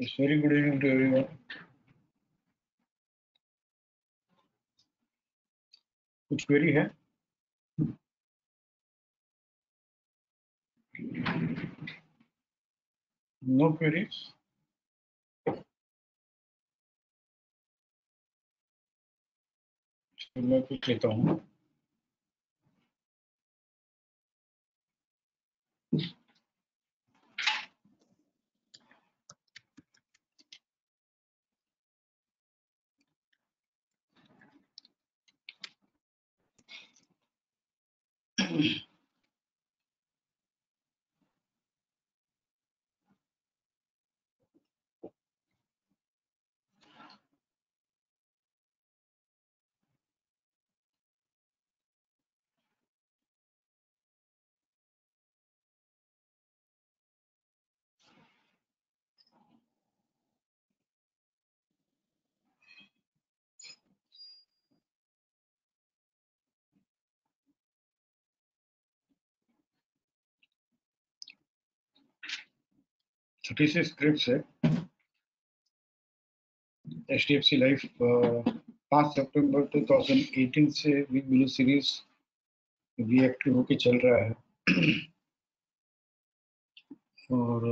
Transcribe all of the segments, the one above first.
It's very good evening to everyone. कुछ query है? No queries. तो मैं पूछ लेता हूँ. छोटी सी स्क्रिप्ट है. HDFC लाइफ 5 सितंबर 2018 से बिग ब्लू सीरीज रीएक्टिव होके चल रहा है. और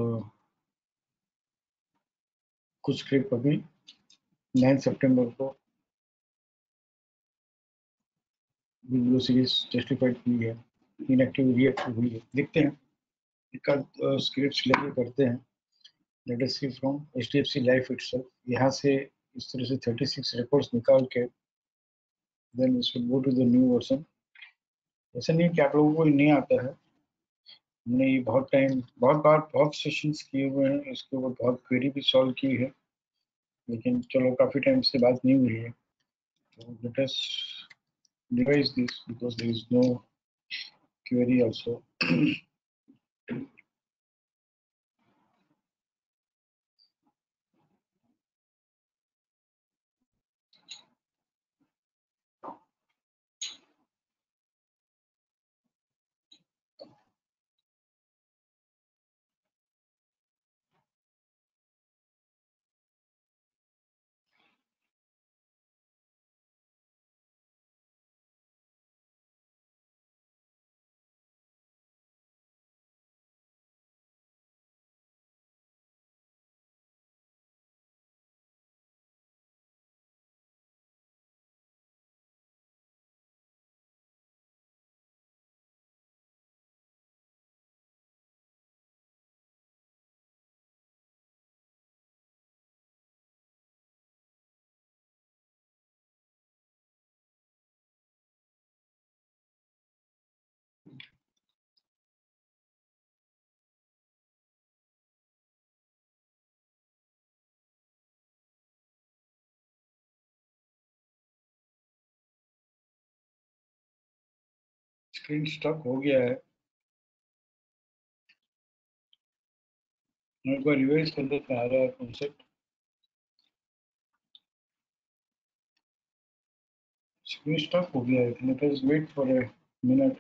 कुछ स्क्रिप्ट अभी 9 सितंबर को बिग ब्लू सीरीज जस्टिफाइड हुई है, इनएक्टिव रीएक्टिव हुई है. देखते हैं एक स्क्रिप्ट लेके करते हैं. Let us see from HDFC life itself. यहाँ से इस तरह से 36 रिकॉर्ड्स निकाल के then we should go to the new version. ऐसा नहीं कि आप लोगों को नहीं आता है. हमने ये बहुत बार बहुत सेशंस किए हुए हैं. इसके ऊपर बहुत क्वेरी भी सॉल्व की है. लेकिन चलो काफ़ी टाइम से बात नहीं हुई है. तो let us revise this because there is no query also. Screen stock हो गया है. मैं एक बार रिवाइज कर लेते हैं. आ रहा है कॉन्सेप्ट. स्क्रीन स्टॉक हो गया है. Let us wait for a minute.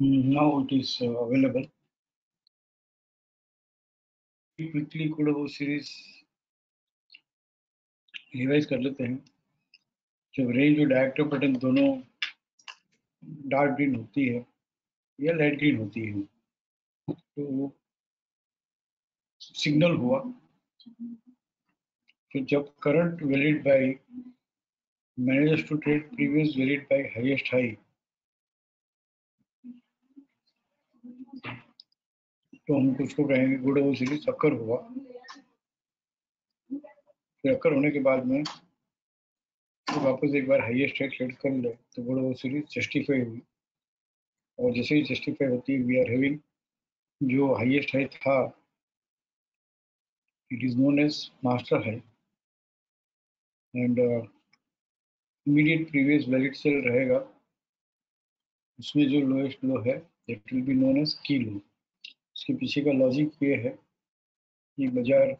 Now it is available. Quickly कोई वो सीरीज रिवाइज कर लेते हैं। जब रेंज और डायरेक्टर पैटर्न दोनों डार्क ग्रीन होती है या लाइट ग्रीन होती है, तो वो सिग्नल हुआ कि जब current valid buy manages to trade previous valid buy highest high, तो हम उसको कहेंगे गुड वो सीरीज अक्कर हुआ। फिर अक्कर होने के बाद में तो वापस एक बार हाईएस्ट हाई ट्रेड कर ले तो गुड वो सीरीज जस्टिफाई हुई। और जैसे ही जस्टिफाई होती है वी आर हैविंग जो हाईएस्ट हाई था, it is known as master high, and immediate previous valid sell रहेगा, उसमें जो लोएस्ट लो है it will be known as key low. इसके पीछे का लॉजिक ये है कि बाजार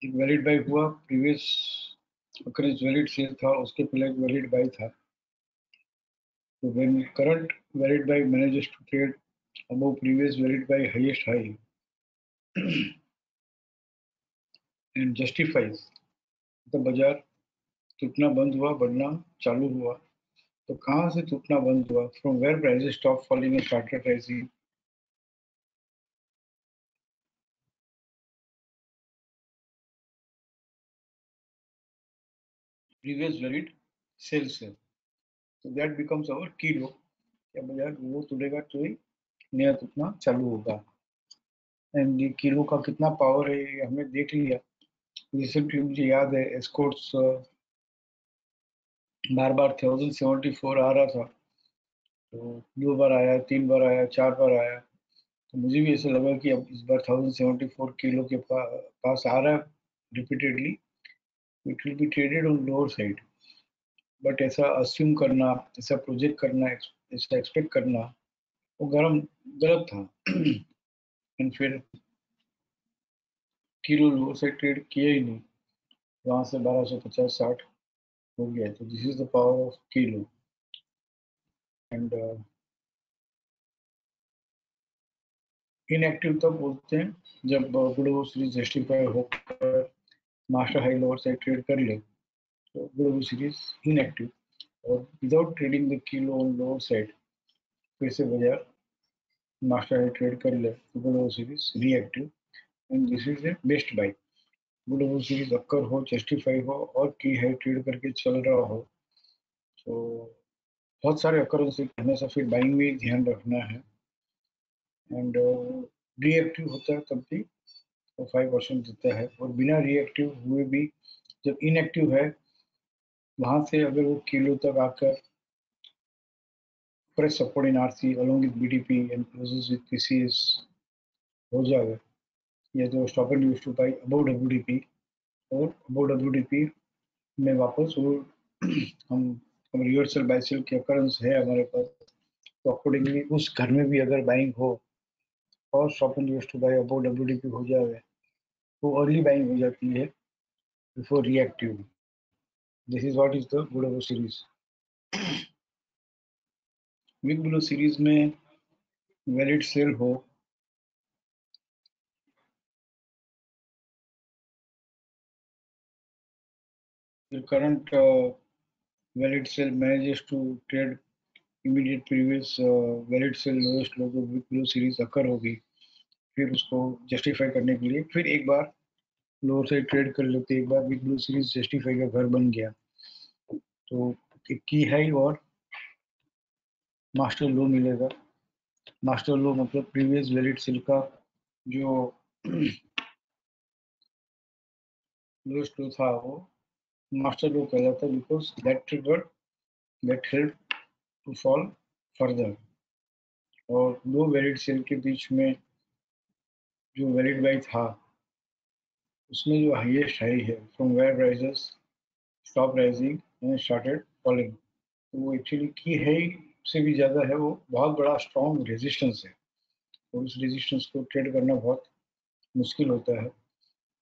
एक वैलिड बाई हुआ, प्रीवियस अकरेज वैलिड सेल था, उसके पहले एक वैलिड बाई था। तो when current valid buy manages to trade above previous valid buy highest high and justifies, तो बाजार टूटना बंद हुआ, बढ़ना चालू हुआ। तो कहाँ से टूटना बंद हुआ? From where prices stop falling and started rising, previous valid sell से। तो दैट बिकम्स आवर की लो। क्या बाजार वो टूटेगा तो ही नया टूटना चालू होगा। एंड ये किलो का कितना पावर है ये हमने देख लिया। रिसेंटली मुझे याद है एस्कॉर्ट्स बार बार 1074 आ रहा था, तो 2 बार आया, 3 बार आया, 4 बार आया। तो मुझे भी ऐसा लगा कि अब इस बार 1074 किलो के पास आ रहा है repeatedly, it will B traded on lower side. But ऐसा अस्यूम करना, ऐसा प्रोजेक्ट करना, ऐसा एक्सपेक्ट करना वो गलत था। एंड फिर किलो लोअर साइड ट्रेड किया ही नहीं, वहां से 1250-60 हो गया। तो this is the power of kilo. And inactive तब बोलते हैं जब गुड सीरीज जस्टिफाई होकर master high lower side trade कर ले, तो गुड सीरीज इनएक्टिव। और without trading the kilo on lower side फिर से बाजार मास्टर हाई ट्रेड कर ले तो good series reactive. And this is a best by. Good series occur हो, जस्टिफाई हो और की हाई ट्रेड करके चल रहा हो, तो बहुत सारे अकरेंस हमेशा फिर बाइंग में ध्यान रखना है। एंड रिएक्टिव होता है तब भी वो 5% देता है, और बिना रिएक्टिव हुए भी जब इनएक्टिव है वहां से अगर वो किलो तक आकर press support in RC along with BDP and closes with PCS हो जाए, या तो stop and use to buy above WDP, और अबव डब्ल्यूडीपी में वापस वो हम रिवर्सल बाइसेल के अकरेंस है हमारे पास, तो अकॉर्डिंगली उस घर में भी अगर बाइंग हो और stop and use to buy above WDP हो जाए, तो अर्ली बाइंग हो जाती है before reactive. This is what is the good series. Big blue series में वैलिड सेल हो, फिर current valid sell manages to trade immediate previous valid sell lowest low, तो बिग ब्लू सीरीज अकर होगी। फिर उसको जस्टिफाई करने के लिए फिर एक बार लोअर साइड ट्रेड कर लेते, एक बार बिग ब्लू सीरीज जस्टिफाई का घर बन गया, तो की हाई और मास्टर लो मिलेगा। मास्टर लो मतलब प्रीवियस वैलिड सेल का जो लोएस्ट लो था वो मास्टर लो कहलाता है, because that trigger that help to fall further. और दो वैलिड सेल के बीच में जो वैलिड बाई था उसमें जो हाईएस्ट हाई है from where prices stop rising and started falling, तो वो एक्चुअली की हाई से भी ज़्यादा है, वो बहुत बड़ा स्ट्रॉन्ग रेजिस्टेंस है, और उस रेजिस्टेंस को ट्रेड करना बहुत मुश्किल होता है।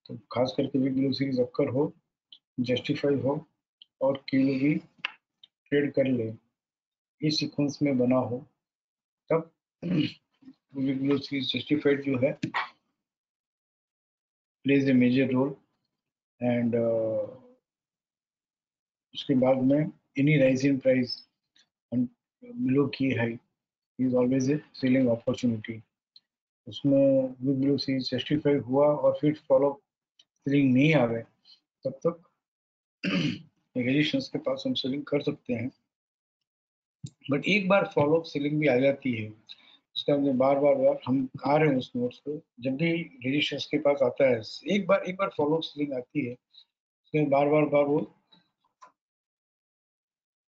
तो खास करके भी ब्लू सीरीज अक्कर हो, जस्टिफाई हो और क्यू भी ट्रेड कर ले, इस सीक्वेंस में बना हो, तब ब्लू सीरीज जस्टिफाइड जो है plays a major role, and उसके बाद में any rise in price on below key high is always a selling opportunity. उसमें बिग ब्लू सीरीज जस्टिफाई हुआ और फिर फॉलो सेलिंग नहीं आवे तब तक रेजिस्टेंस के पास हम सेलिंग कर सकते हैं, बट एक बार फॉलो सेलिंग भी आ जाती है उसका बार बार बार हम आ रहे हैं उस नोट्स को, जब भी रेजिस्टेंस के पास आता है एक बार फॉलो सेलिंग आती है उसमें बार बार बार वो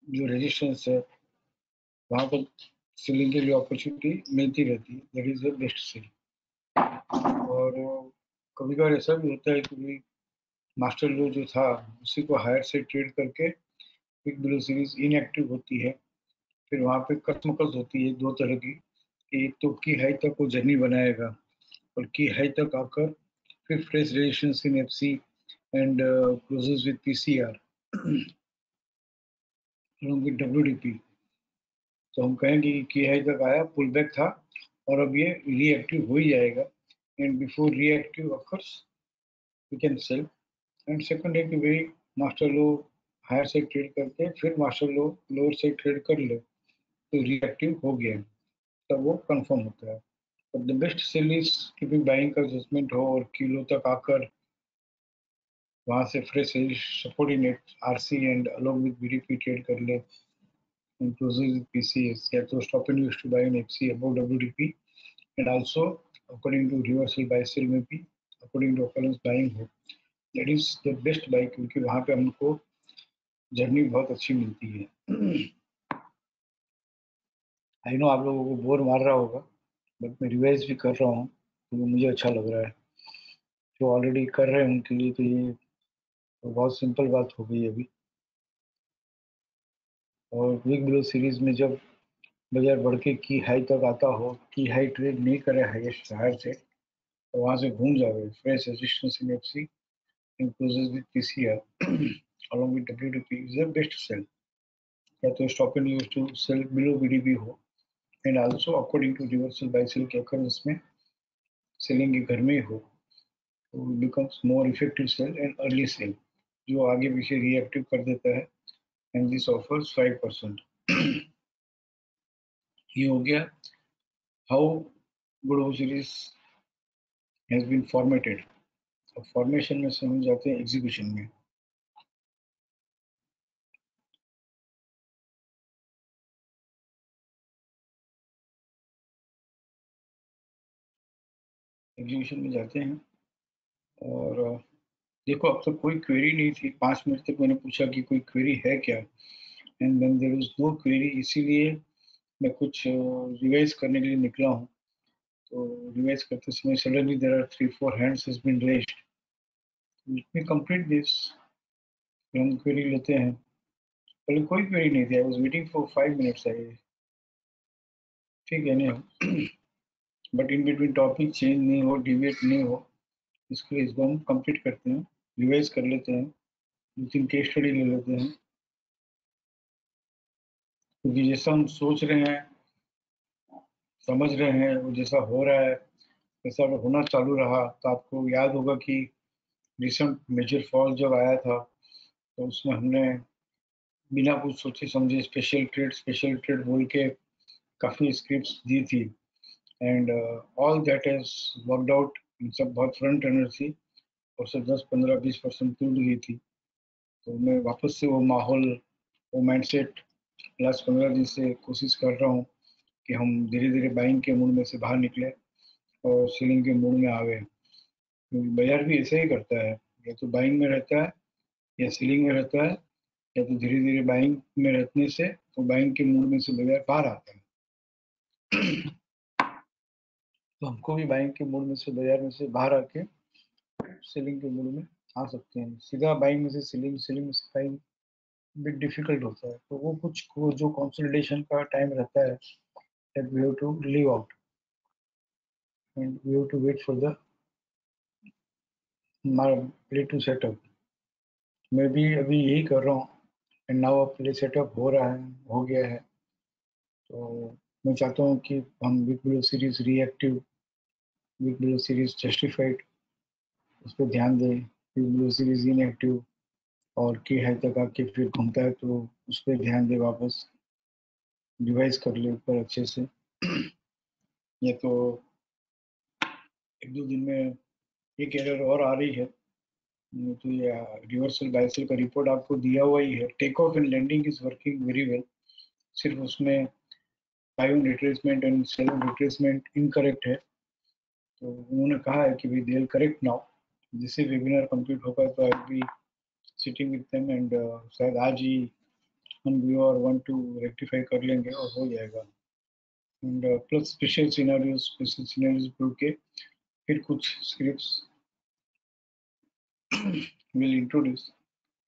जो रेजिस्टेंस है वहां पर सेलिंग के लिए अपॉर्चुनिटी मिलती रहती है, that is the best sell. और कभी कभार ऐसा भी होता है कि मास्टर लो जो था उसी को हायर से ट्रेड करके बिग ब्लू सीरीज इनएक्टिव होती है, फिर वहां पे कसमकस होती है दो तरह की, कि एक तो की हाई तक वो जर्नी बनाएगा और की हाई तक आकर फिर fresh resistance in FC and closes with PCR along with WDP। तो हम कहेंगे कि की हाई तक आया, पुल बैक था और अब ये रीएक्टिव हो ही जाएगा, and before reactive occurs we can sell. And second है कि भाई मास्टर लो हायर से ट्रेड करके फिर मास्टर लो लोअर से ट्रेड कर ले तो रिएक्टिव हो गया, तब वो कंफर्म होता है। But the best sell is कि भी बाइंग का एडजस्टमेंट हो और किलो तक आकर वहां से fresh support in RC and along with BDP trade कर ले, inclusive PCS, yeah, so stop and used to buy an FC above WDP, and also according to reversal buy sell में भी according to occurrence buying हो, that is the best buy क्योंकि वहाँ पे हमको journey बहुत अच्छी मिलती है। आई नो आप लोगों को बोर मार रहा होगा, बट मैं रिवाइज भी कर रहा हूँ क्योंकि मुझे अच्छा लग रहा है। जो ऑलरेडी कर रहे हैं उनके लिए तो ये तो बहुत सिंपल बात हो गई अभी। और बिग ब्लू सीरीज में जब बाजार बढ़ के की हाई तक आता हो, की हाई ट्रेड नहीं करे हाईएस्ट हायर से, तो वहां से घूम जाओगे fresh resistance in FC inclusive with PCR along with WDP is the best sell, या तो stop and use to sell below BDP हो, and also according to reversal buy sell के अकर इसमें सेलिंग के घर में ही हो तो becomes more effective sell and early sell जो आगे पीछे रिएक्टिव कर देता है, एंड दिस ऑफर्स 5%। ये हो गया how good series has been formatted. अब फॉर्मेशन में से हम जाते हैं एग्जीक्यूशन में। एग्जीक्यूशन में जाते हैं और देखो अब तक कोई क्वेरी नहीं थी, 5 मिनट तक मैंने पूछा कि कोई क्वेरी है क्या, and then there is no query, इसीलिए मैं कुछ रिवाइज करने के लिए निकला हूँ। तो रिवाइज करते समय suddenly there are 3-4 hands has been raised, let me complete this. हम क्वेरी लेते हैं, पहले कोई क्वेरी नहीं थी, I was waiting for 5 minutes आई, ठीक है नहीं but in between topic change नहीं हो डिविएट नहीं हो, इसके लिए इसको हम कंप्लीट करते हैं, रिवाइज कर लेते हैं, 2-3 केस स्टडी ले लेते हैं, क्योंकि जैसा हम सोच रहे हैं समझ रहे हैं वो जैसा हो रहा है वैसा अगर होना चालू रहा तो आपको याद होगा कि रिसेंट मेजर फॉल जब आया था तो उसमें हमने बिना कुछ सोचे समझे स्पेशल ट्रेड बोल के काफ़ी स्क्रिप्ट्स दी थी, and all that has worked out. सब बहुत फ्रंट रनर थी और सब 10-15-20% टूट गई थी। तो मैं वापस से वो माहौल वो माइंडसेट लास्ट 15 दिन से कोशिश कर रहा हूँ कि हम धीरे धीरे बाइंग के मूड में से बाहर निकले और सेलिंग के मूड में आवे, क्योंकि बाजार भी ऐसे ही करता है, या तो बाइंग में रहता है या सेलिंग में रहता है, या तो धीरे धीरे बाइंग में रहने से तो बाइंग के मूड में से बाजार बाहर आता है। तो हमको भी बाइंग के मूड में से बाजार में से बाहर आके सेलिंग के मूड में आ सकते हैं। सीधा बाइंग में से सेलिंग, सेलिंग में से बाइंग बिट डिफिकल्ट होता है, तो वो कुछ जो कंसोलिडेशन का टाइम रहता है that we have to leave out and we have to wait for the play to set up। मैं भी अभी यही कर रहा हूँ, एंड नाउ प्ले सेटअप हो रहा है, हो गया है। तो मैं चाहता हूँ कि हम big blue series reactive, big blue series justified, उस पर ध्यान दें। फिर ब्लू सीरीज इनएक्टिव और के हाई तक आके फिर घूमता है तो उस पर ध्यान दे, वापस रिवाइज कर ले ऊपर अच्छे से। ये तो एक दो दिन में एक एरर और आ रही है, तो ये रिवर्सल बायसेल का रिपोर्ट आपको दिया हुआ ही है। Take off and landing is working very well, सिर्फ उसमें buy on retracement and sell on retracement incorrect है। तो उन्होंने कहा है कि we they will correct now. जिससे वेबिनार कंप्लीट होगा तो I be sitting with them and शायद आज ही हम व्यू और 1 2 रेक्टिफाई कर लेंगे और हो जाएगा। एंड प्लस स्पेशल सिनेरियोज बोल के फिर कुछ स्क्रिप्ट्स विल इंट्रोड्यूस।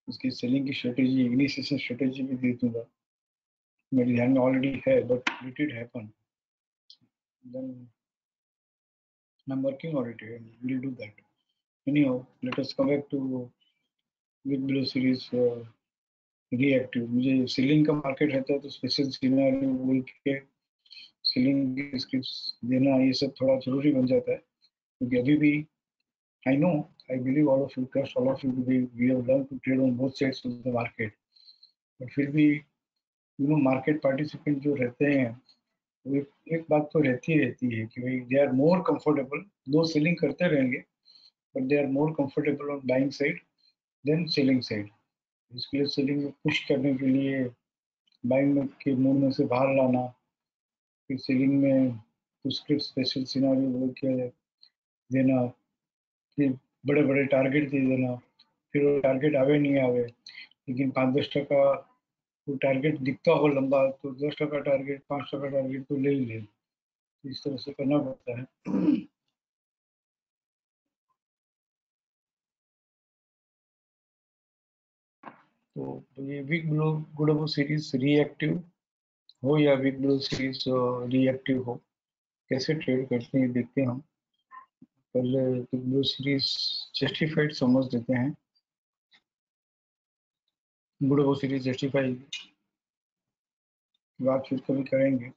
उसकी सेलिंग की स्ट्रेटेजी, इनिशिएशन स्ट्रेटेजी भी दे दूंगा। मेरे ध्यान में ऑलरेडी है, but let it happen, then I'm working on it and we'll do that. Anyhow, let us come back to Big Blue series reactive। मुझे सीलिंग का मार्केट रहता है तो स्पेशल सिनेरियो बोल के सीलिंग की स्क्रिप्ट्स देना ये सब थोड़ा जरूरी बन जाता है, क्योंकि अभी भी I know, I believe all of you, trust all of you, we have learn to trade on both sides of the market. But फिर भी यू नो मार्केट पार्टिसिपेंट जो रहते हैं वो एक बात तो रहती है कि भाई दे आर मोर कंफर्टेबल, दो सेलिंग करते रहेंगे but they are more comfortable on buying side than selling side। इसके लिए सेलिंग में पुश करने के लिए बाइंग के मूड में से बाहर लाना, फिर सेलिंग में कुछ स्पेशल सिनारियो बोल के देना, फिर बड़े बड़े टारगेट दे देना, फिर वो टारगेट आवे नहीं आवे, लेकिन 5-10% वो टारगेट दिखता हो लंबा तो 10% टारगेट, 5% टारगेट तो ले ही ले। तो इस तरह से करना पड़ता है। तो ये बिग ब्लू गुडबो सीरीज रिएक्टिव हो या बिग ब्लू सीरीज रिएक्टिव हो, कैसे ट्रेड करते हैं देखते हैं हम। पहले बिग ब्लू सीरीज जस्टिफाइड समझ देते हैं। गुडबो सीरीज जस्टिफाई बात फिर कभी करेंगे।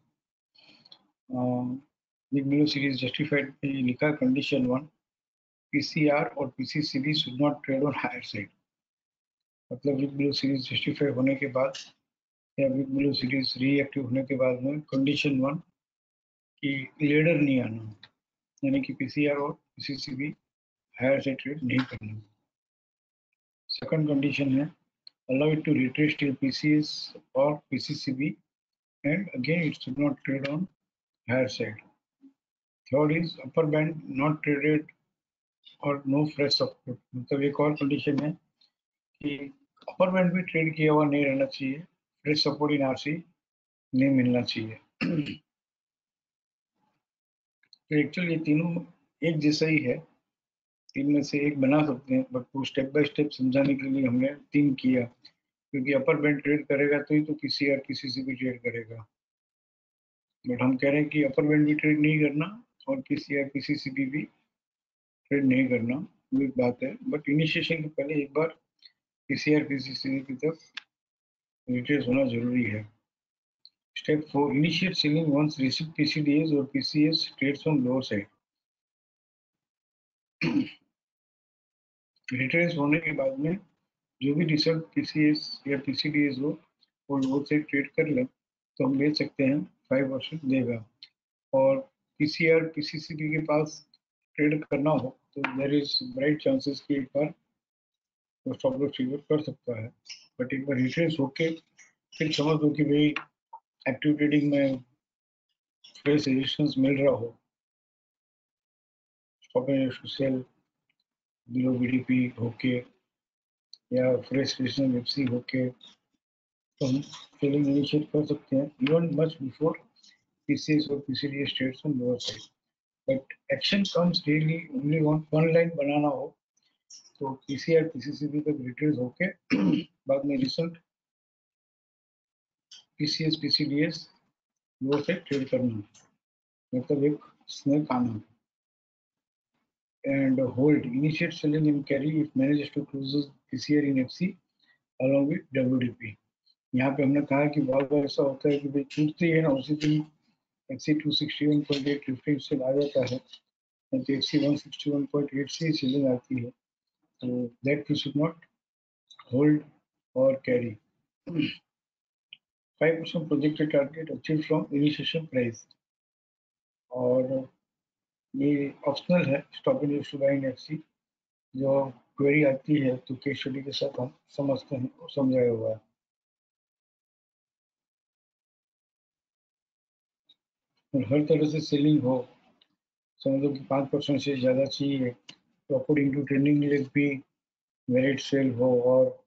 बिग ब्लू सीरीज जस्टिफाइड में लिखा कंडीशन 1, पीसीआर और PCCB should not trade on higher side. मतलब बिग ब्लू सीरीज जस्टिफाई होने के बाद या बिग ब्लू सीरीज रीएक्टिव होने के बाद में कंडीशन 1 की लीडर नहीं आना, यानी कि पीसीआर और पीसीसीबी हायर साइड ट्रेड नहीं करना। सेकंड कंडीशन है allow it to retrace till PCS or PCCB, and again it should not trade on higher side. Third is upper band not traded और no fresh support। मतलब एक और condition है कि अपर band भी ट्रेड किया हुआ नहीं रहना चाहिए, फ्रेश सपोर्ट इन आरसी नहीं मिलना चाहिए। तो एक्चुअली ये तीनों एक जैसा ही है, तीन में से एक बना सकते हैं, बट वो स्टेप बाय स्टेप समझाने के लिए हमने तीन किया, क्योंकि अपर बैंड ट्रेड करेगा तो ही तो पीसीआर पीसीसी भी ट्रेड करेगा। बट हम कह रहे हैं कि अपर बैंड भी ट्रेड नहीं करना और पीसीआर पीसीसीबी भी ट्रेड नहीं करना, वो एक बात है। बट इनिशिएशन के पहले एक बार पीसीआर पीसीसीबी की तरफ रिट्रेस होना जरूरी है। Step 4, initiate selling once receive PCDS और PCS trades on lower side. Retrace होने के बाद में जो भी रिजल्ट पीसीएस या पीसीडीएस हो वो लोअर साइड ट्रेड कर लें तो हम ले सकते हैं 5% देगा। और पीसीआर पीसीसीबी के पास ट्रेड करना हो तो देयर इज ब्राइट चांसेस कि एक बार वो स्टॉप लॉस ट्रिगर कर सकता है। बट एक बार रिट्रेस होके फिर समझ लो कि भाई एक्टिव ट्रेडिंग में फ्रेश रेजिस्टेंस मिल रहा हो, स्टॉप सेल बिलो बीडीपी होके या फ्रेश रेजिस्टेंस एफसी होके, तो हम ट्रेडिंग इनिशिएट कर सकते हैं इवन मच बिफोर पीसीएस और PCDS trades on lower side. But action comes daily only one line बनाना हो तो पीसीआर पीसीसीबी तक रिट्रेस होके बाद में result PCS PCDS lower side trade करना, मतलब एक स्नेक आना। And hold, initiate selling in carry if manages to close PCR in FC along with WDP। यहाँ पे हमने कहा कि बहुत बार ऐसा होता है कि भाई छूटती है ना उसी दिन FC 261.8 रिफ्रेंस से आ जाता है, तो FC 161.8 से सेलिंग आती है, तो that we should not hold और carry. 5% projected target achieve from initiation price, और ये ऑप्शनल है stop in to buy in FC. जो क्वेरी आती है तो केस स्टडी के साथ हम समझते हैं और समझाया हुआ है. और हर तरह से सेलिंग हो, समझो कि 5% से ज़्यादा चाहिए तो अकॉर्डिंग टू ट्रेंडिंग लेग भी मेरिट सेल हो, और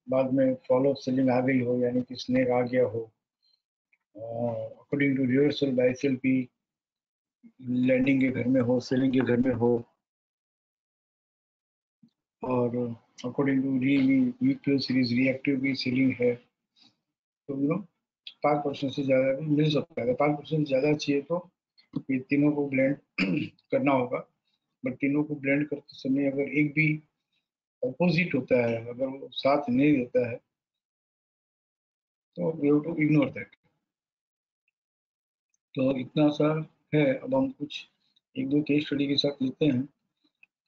बाद में फॉलो सेलिंग आ गई हो, यानी कि स्नेक आ गया हो, according to reversal buy sell भी लैंडिंग के घर में हो, सेलिंग के घर में हो, और according to week series reactive की सेलिंग है, तो 5% से ज़्यादा भी मिल सकता है. अगर 5% ज़्यादा चाहिए तो ये तीनों को ब्लेंड करना होगा. बट तीनों को ब्लेंड करते समय अगर एक भी अपोजिट होता है, अगर वो साथ नहीं देता है, तो we have to ignore that. तो इतना सा है. अब हम कुछ एक दो केस स्टडी के साथ लेते हैं,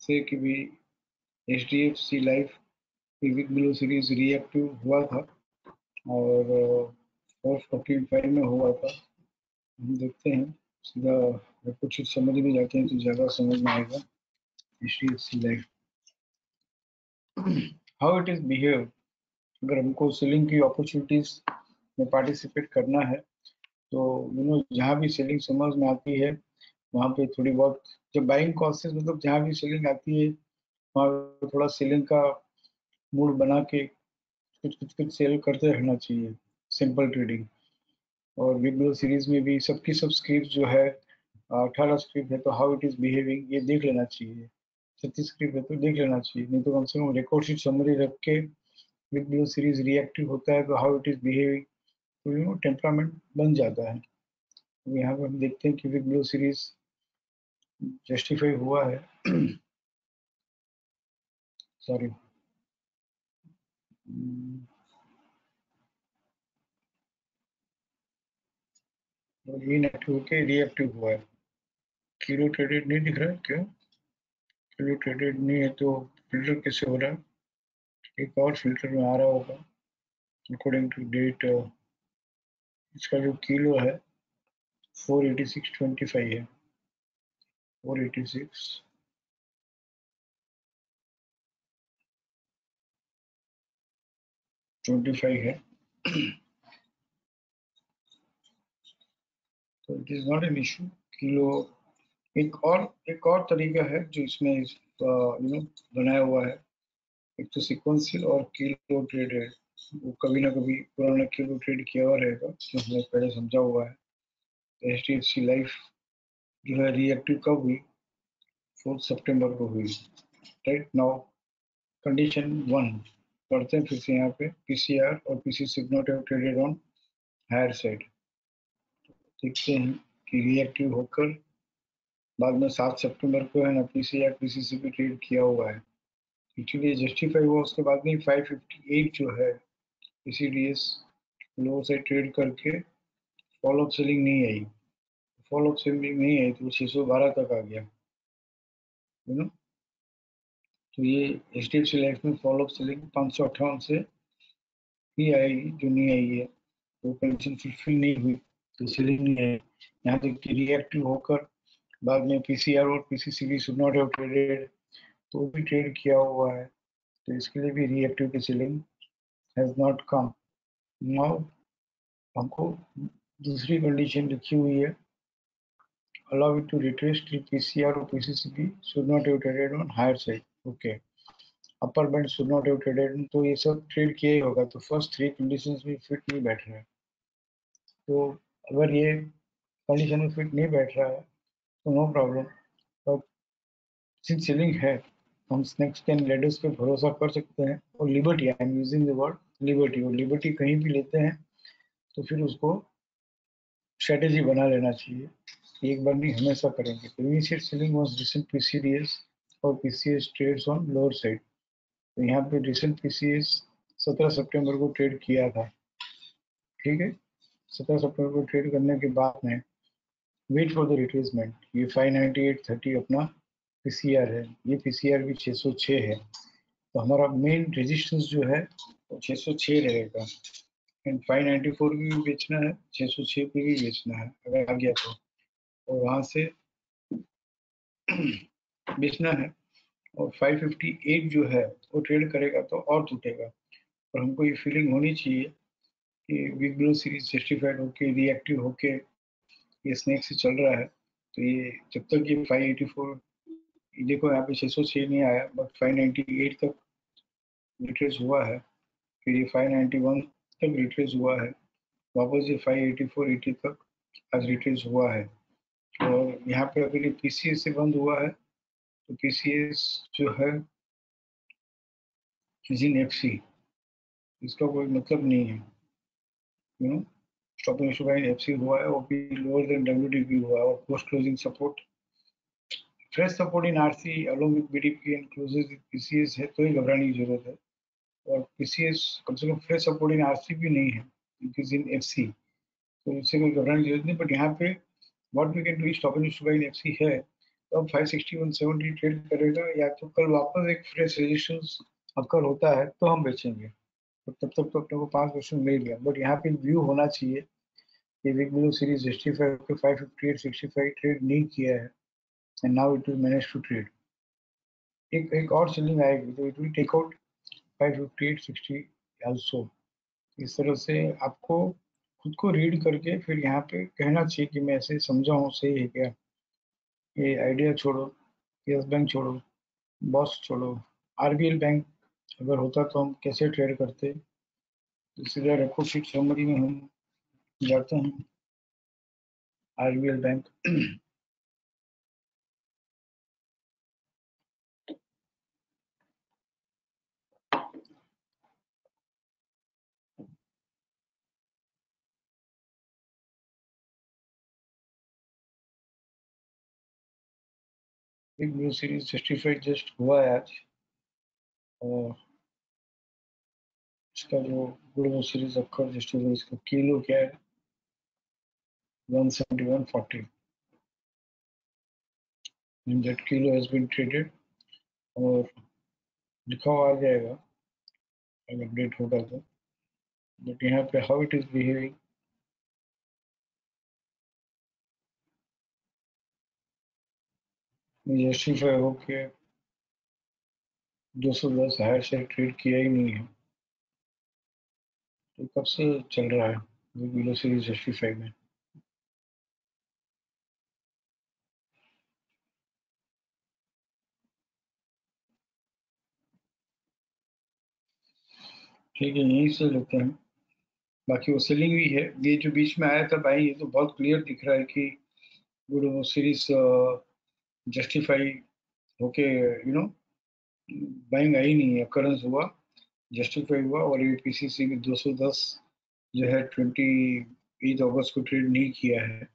से कि भी HDFC लाइफ विविक ब्लू सीरीज रिएक्टिव हुआ था और 445 में हुआ था. हम देखते हैं सीधा, कुछ समझ में जाते हैं तो ज़्यादा समझ में आएगा. HDFC life how it is behave. अगर हमको सेलिंग की अपॉर्चुनिटीज में पार्टिसिपेट करना है, तो जहाँ भी सेलिंग समझ में आती है वहाँ पे थोड़ी बहुत, जब बाइंग कॉस्ट मतलब जहाँ भी सेलिंग आती है वहाँ पे थोड़ा सेलिंग का मूड बना के कुछ सेल करते रहना चाहिए. Simple trading. और बिग ब्रो सीरीज में भी सबकी सब स्क्रिप्ट जो है 18 स्क्रिप्ट है, तो हाउ इट इज बिहेविंग ये देख लेना चाहिए. 36 स्क्रिप्ट है तो देख लेना चाहिए, नहीं तो कम से कम रिकॉर्ड शीट समरी रख के बिग ब्रो सीरीज रिएक्टिव होता है तो हाउ इट इज बिहेविंग, तो टेम्परामेंट बन जाता है. तो यहाँ पर हम देखते हैं कि बिग ब्लो सीरीज जस्टिफाई हुआ है. सॉरी, इनएक्टिव होके रिएक्टिव हुआ है. किलो ट्रेडेड नहीं दिख रहा है क्यों? किलो ट्रेडेड नहीं है तो फिल्टर कैसे हो रहा है? एक और फिल्टर में आ रहा होगा अकॉर्डिंग टू डेट. इसका जो किलो है 486.25 है. 486.25 है. तो it is not an issue. Kilo एक और तरीका है जो इसमें बनाया हुआ है. एक तो सिक्वेंशियल और किलो ट्रेड है. वो कभी ना कभी पुराना किलो ट्रेड किया हुआ रहेगा जो हमने पहले समझा हुआ है. HDFC लाइफ जो है रिएक्टिव कब हुई? 4 सितंबर को हुई. राइट नाउ कंडीशन 1 पढ़ते हैं फिर से. यहाँ पे PCR और PC should not have traded on higher side. देखते हैं कि रिएक्टिव होकर बाद में 7 सितंबर को है ना PC या PCC भी ट्रेड किया हुआ है. एक्चुअली जस्टिफाई हुआ उसके बाद में 558 जो है PCDS लो से ट्रेड करके फॉलो अप सेलिंग नहीं आई. फॉलो अप सेलिंग नहीं आई तो 612 तक आ गया. यू नो तो ये HDFC लाइफ में फॉलो अप सेलिंग 558 से ही आएगी, जो नहीं आई है तो कंडीशन फुलफिल नहीं हुई तो सेलिंग नहीं आई. यहाँ तक रिएक्टिव होकर बाद में PCR और PCC भी शुड नॉट हैव ट्रेडेड, तो भी ट्रेड किया हुआ है, तो इसके लिए भी रिएक्टिव की selling has not come. Now हमको दूसरी कंडीशन लिखी हुई है, allow it to retrace till PCR or PCCB should not have traded on higher side. Okay, upper band should not have traded, तो ये सब ट्रेड किया ही होगा. तो फर्स्ट 3 कंडीशंस में फिट नहीं बैठ रहा है. तो अगर ये कंडीशन में फिट नहीं बैठ रहा है तो no problem. But since selling है हम स्नैक्स एंड लेडर्स पे भरोसा कर सकते हैं. और liberty, I am using the word liberty, और लिबर्टी कहीं भी लेते हैं तो फिर उसको स्ट्रेटेजी बना लेना चाहिए. एक बार नहीं, हमेशा करेंगे. तो initial selling was recent PCDS और PCS trades on lower side. तो यहाँ पे रिसेंट PCS 17 सितंबर को ट्रेड किया था. ठीक है, 17 सितंबर को ट्रेड करने के बाद में वेट फॉर द रिट्रेसमेंट। ये 598.30 अपना पीसीआर है, ये पीसीआर भी 606 है, तो हमारा मेन रेजिस्टेंस जो है वो 606 रहेगा। एंड 594 भी बेचना है, 606 पे भी बेचना है अगर आ गया तो, और वहां से बेचना है। और 558 जो है वो ट्रेड करेगा तो और टूटेगा, और हमको ये फीलिंग होनी चाहिए कि बिग ब्लू सीरीज जस्टिफाइड होके रिएक्टिव होके ये स्नेक से चल रहा है। तो ये जब तक ये 584, देखो यहाँ पे 606 नहीं आया बट 598 तक रिट्रेस हुआ है, फिर ये 591 तक रिट्रेस हुआ है, वापस ये 584 80 तक आज रिट्रेस हुआ है। और यहाँ पे अगर ये पीसीएस से बंद हुआ है तो पीसीएस जो है जिन एफसी, इसका कोई मतलब नहीं है, you know. Stop and issue buy FC हुआ है, वो भी लोअर देन डब्ल्यूडीपी हुआ है, और post closing support, fresh support in RC along with BDP and closes with PCS है, तो ही घबराने की जरूरत है। और पीसीएस कम से कम फ्रेश सपोर्ट इन आरसी भी नहीं है, इट इज इन एफसी, तो इससे कोई घबराने की जरूरत नहीं। बट यहाँ पे what we can do, stop and issue buy FC है तो अब 560 170 ट्रेड करेगा, या तो कल वापस एक फ्रेश रेजिस्टेंस अकर होता है तो हम बेचेंगे, तो तब तक तो अपने को 5% मिल गया। बट यहाँ पे व्यू होना चाहिए कि बिग ब्लू सीरीज 65 के 558 65 ट्रेड नहीं किया है, and now it will manage to trade. एक और सेलिंग आएगी तो it will take out 558 60 also. इस तरह से आपको खुद को रीड करके फिर यहाँ पे कहना चाहिए कि मैं ऐसे समझा हूँ, सही है क्या, ये आइडिया छोड़ो, यस बैंक छोड़ो, बॉस छोड़ो, आरबीएल बैंक अगर होता तो हम कैसे ट्रेड करते। तो सीधा रखो फिर समरी में हम जाते हैं। RBL bank big blue series 65 just हुआ है आज, और इसका जो गुड ब्लू सीरीज अक्कर जस्टिफाई, इसका किलो क्या है 171.40, and that kilo has been traded, और लिखा हुआ आ जाएगा अगर अपडेट होगा तो। बट यहाँ पे how it is behaving, justify होके 210 हायर से ट्रेड किया ही नहीं है, तो कब से चल रहा है बिग ब्लू सीरीज 65 में। ठीक है, यहीं से लेते हैं। बाकी वो सेलिंग भी है, ये जो बीच में आया था भाई, ये तो बहुत क्लियर दिख रहा है कि गुड सीरीज जस्टिफाई होके, बाइंग आई नहीं है, अकरेंस हुआ, जस्टिफाई हुआ, और ये पीसीसी में 210 जो है 28 अगस्त को ट्रेड नहीं किया है,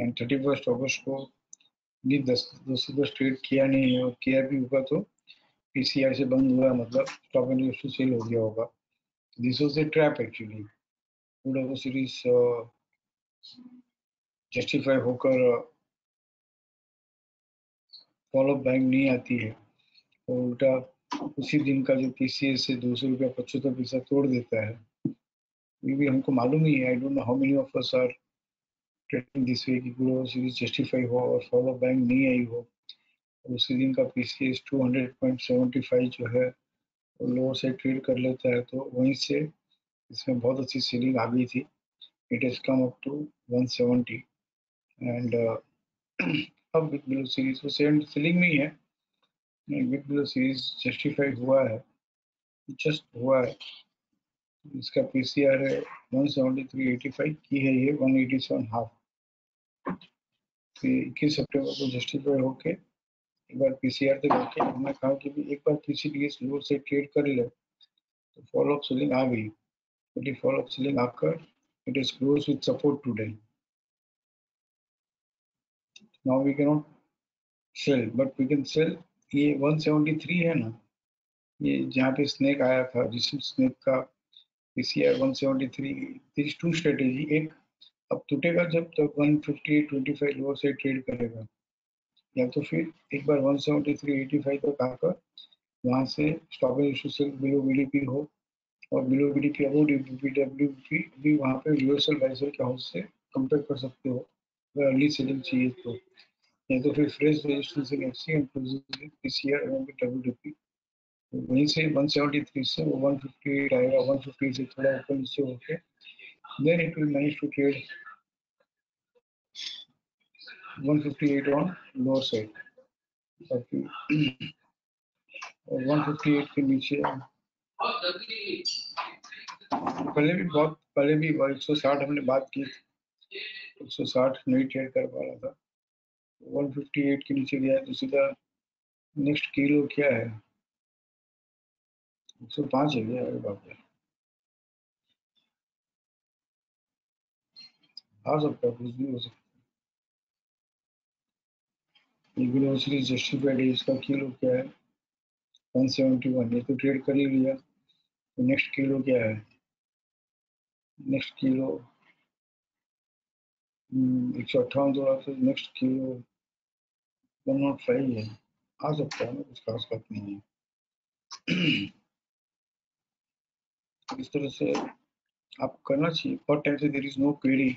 एंड 31 अगस्त को भी 210 ट्रेड किया नहीं है, और किया भी होगा तो पीसीआर से बंद हुआ, मतलब stop and use to sell हो गया होगा। This was the trap actually. Good series justify होकर फॉलो बैंक नहीं आती है, और उल्टा उसी दिन का जो पीसीएस से 200 रुपया 75 पैसा तोड़ देता है। ये भी हमको मालूम ही है, I don't know how many of us are trading this way कि पूरा सीरीज जस्टिफाई हो और फॉलो बैंक नहीं आई हो, और उसी दिन का पीसीएस 200.75 जो है वो लोअर से ट्रेड कर लेता है, तो वहीं से इसमें बहुत अच्छी सेलिंग आ गई थी। It has come up to 170, and अब बिग ब्लू सीरीज वो सेलिंग में ही है। बिग ब्लू सीरीज जस्टिफाई हुआ है, जस्ट हुआ है। इसका पीसीआर है 173.85 की है, ये 187 हाफ। तो 21 सितंबर को जस्टिफाई होके एक बार पीसीआर तक आके हमने कहा कि भी एक बार पीसीडीएस लोअर से ट्रेड कर ले, तो फॉलो अप सेलिंग आ गई, बट फॉलो अप सेलिंग आकर it is close with support today. Now we can not sell, but we can sell. ये 173 है ना, ये जहाँ पे स्नेक आया था, रिसेंट स्नेक का पीसीआर 173। दिस टू स्ट्रेटेजी, एक अब टूटेगा जब तक 158.25 लोअर से ट्रेड करेगा, या तो फिर एक बार 173.85 तक आकर वहां से stop and issue cell below BDP हो, और बिलो बीडीपी अबो डब्ल्यूपी भी वहां पे रिवर्सल बाइसेल के हाउस से कंपेयर कर सकते हो अगर अर्ली सेलिंग चाहिए तो, या तो फिर fresh resistance in FC and PCR and WDP. वहीं से 173 से वो 158 आएगा, 150 से थोड़ा ऊपर नीचे होके then it will manage to trade 158 on lower side, ताकि 158 के नीचे पहले भी 160 हमने बात की थी, 160 नहीं ट्रेड कर पा रहा था, 158 के नीचे गया तो सीधा नेक्स्ट किलो क्या है, 105 है गया, अरे बाप रे, आ सकता है, कुछ भी हो सकता है। यूनिवर्सिटी जस्टिफाइड है, इसका किलो क्या है 171, ये तो ट्रेड कर ही लिया, तो नेक्स्ट किलो क्या है, नेक्स्ट किलो 158 जोड़ा, तो नेक्स्ट किलो 105 है, आ सकता है ना, कुछ खास बात नहीं है। इस तरह से आप करना चाहिए, पर टाइम से there is no query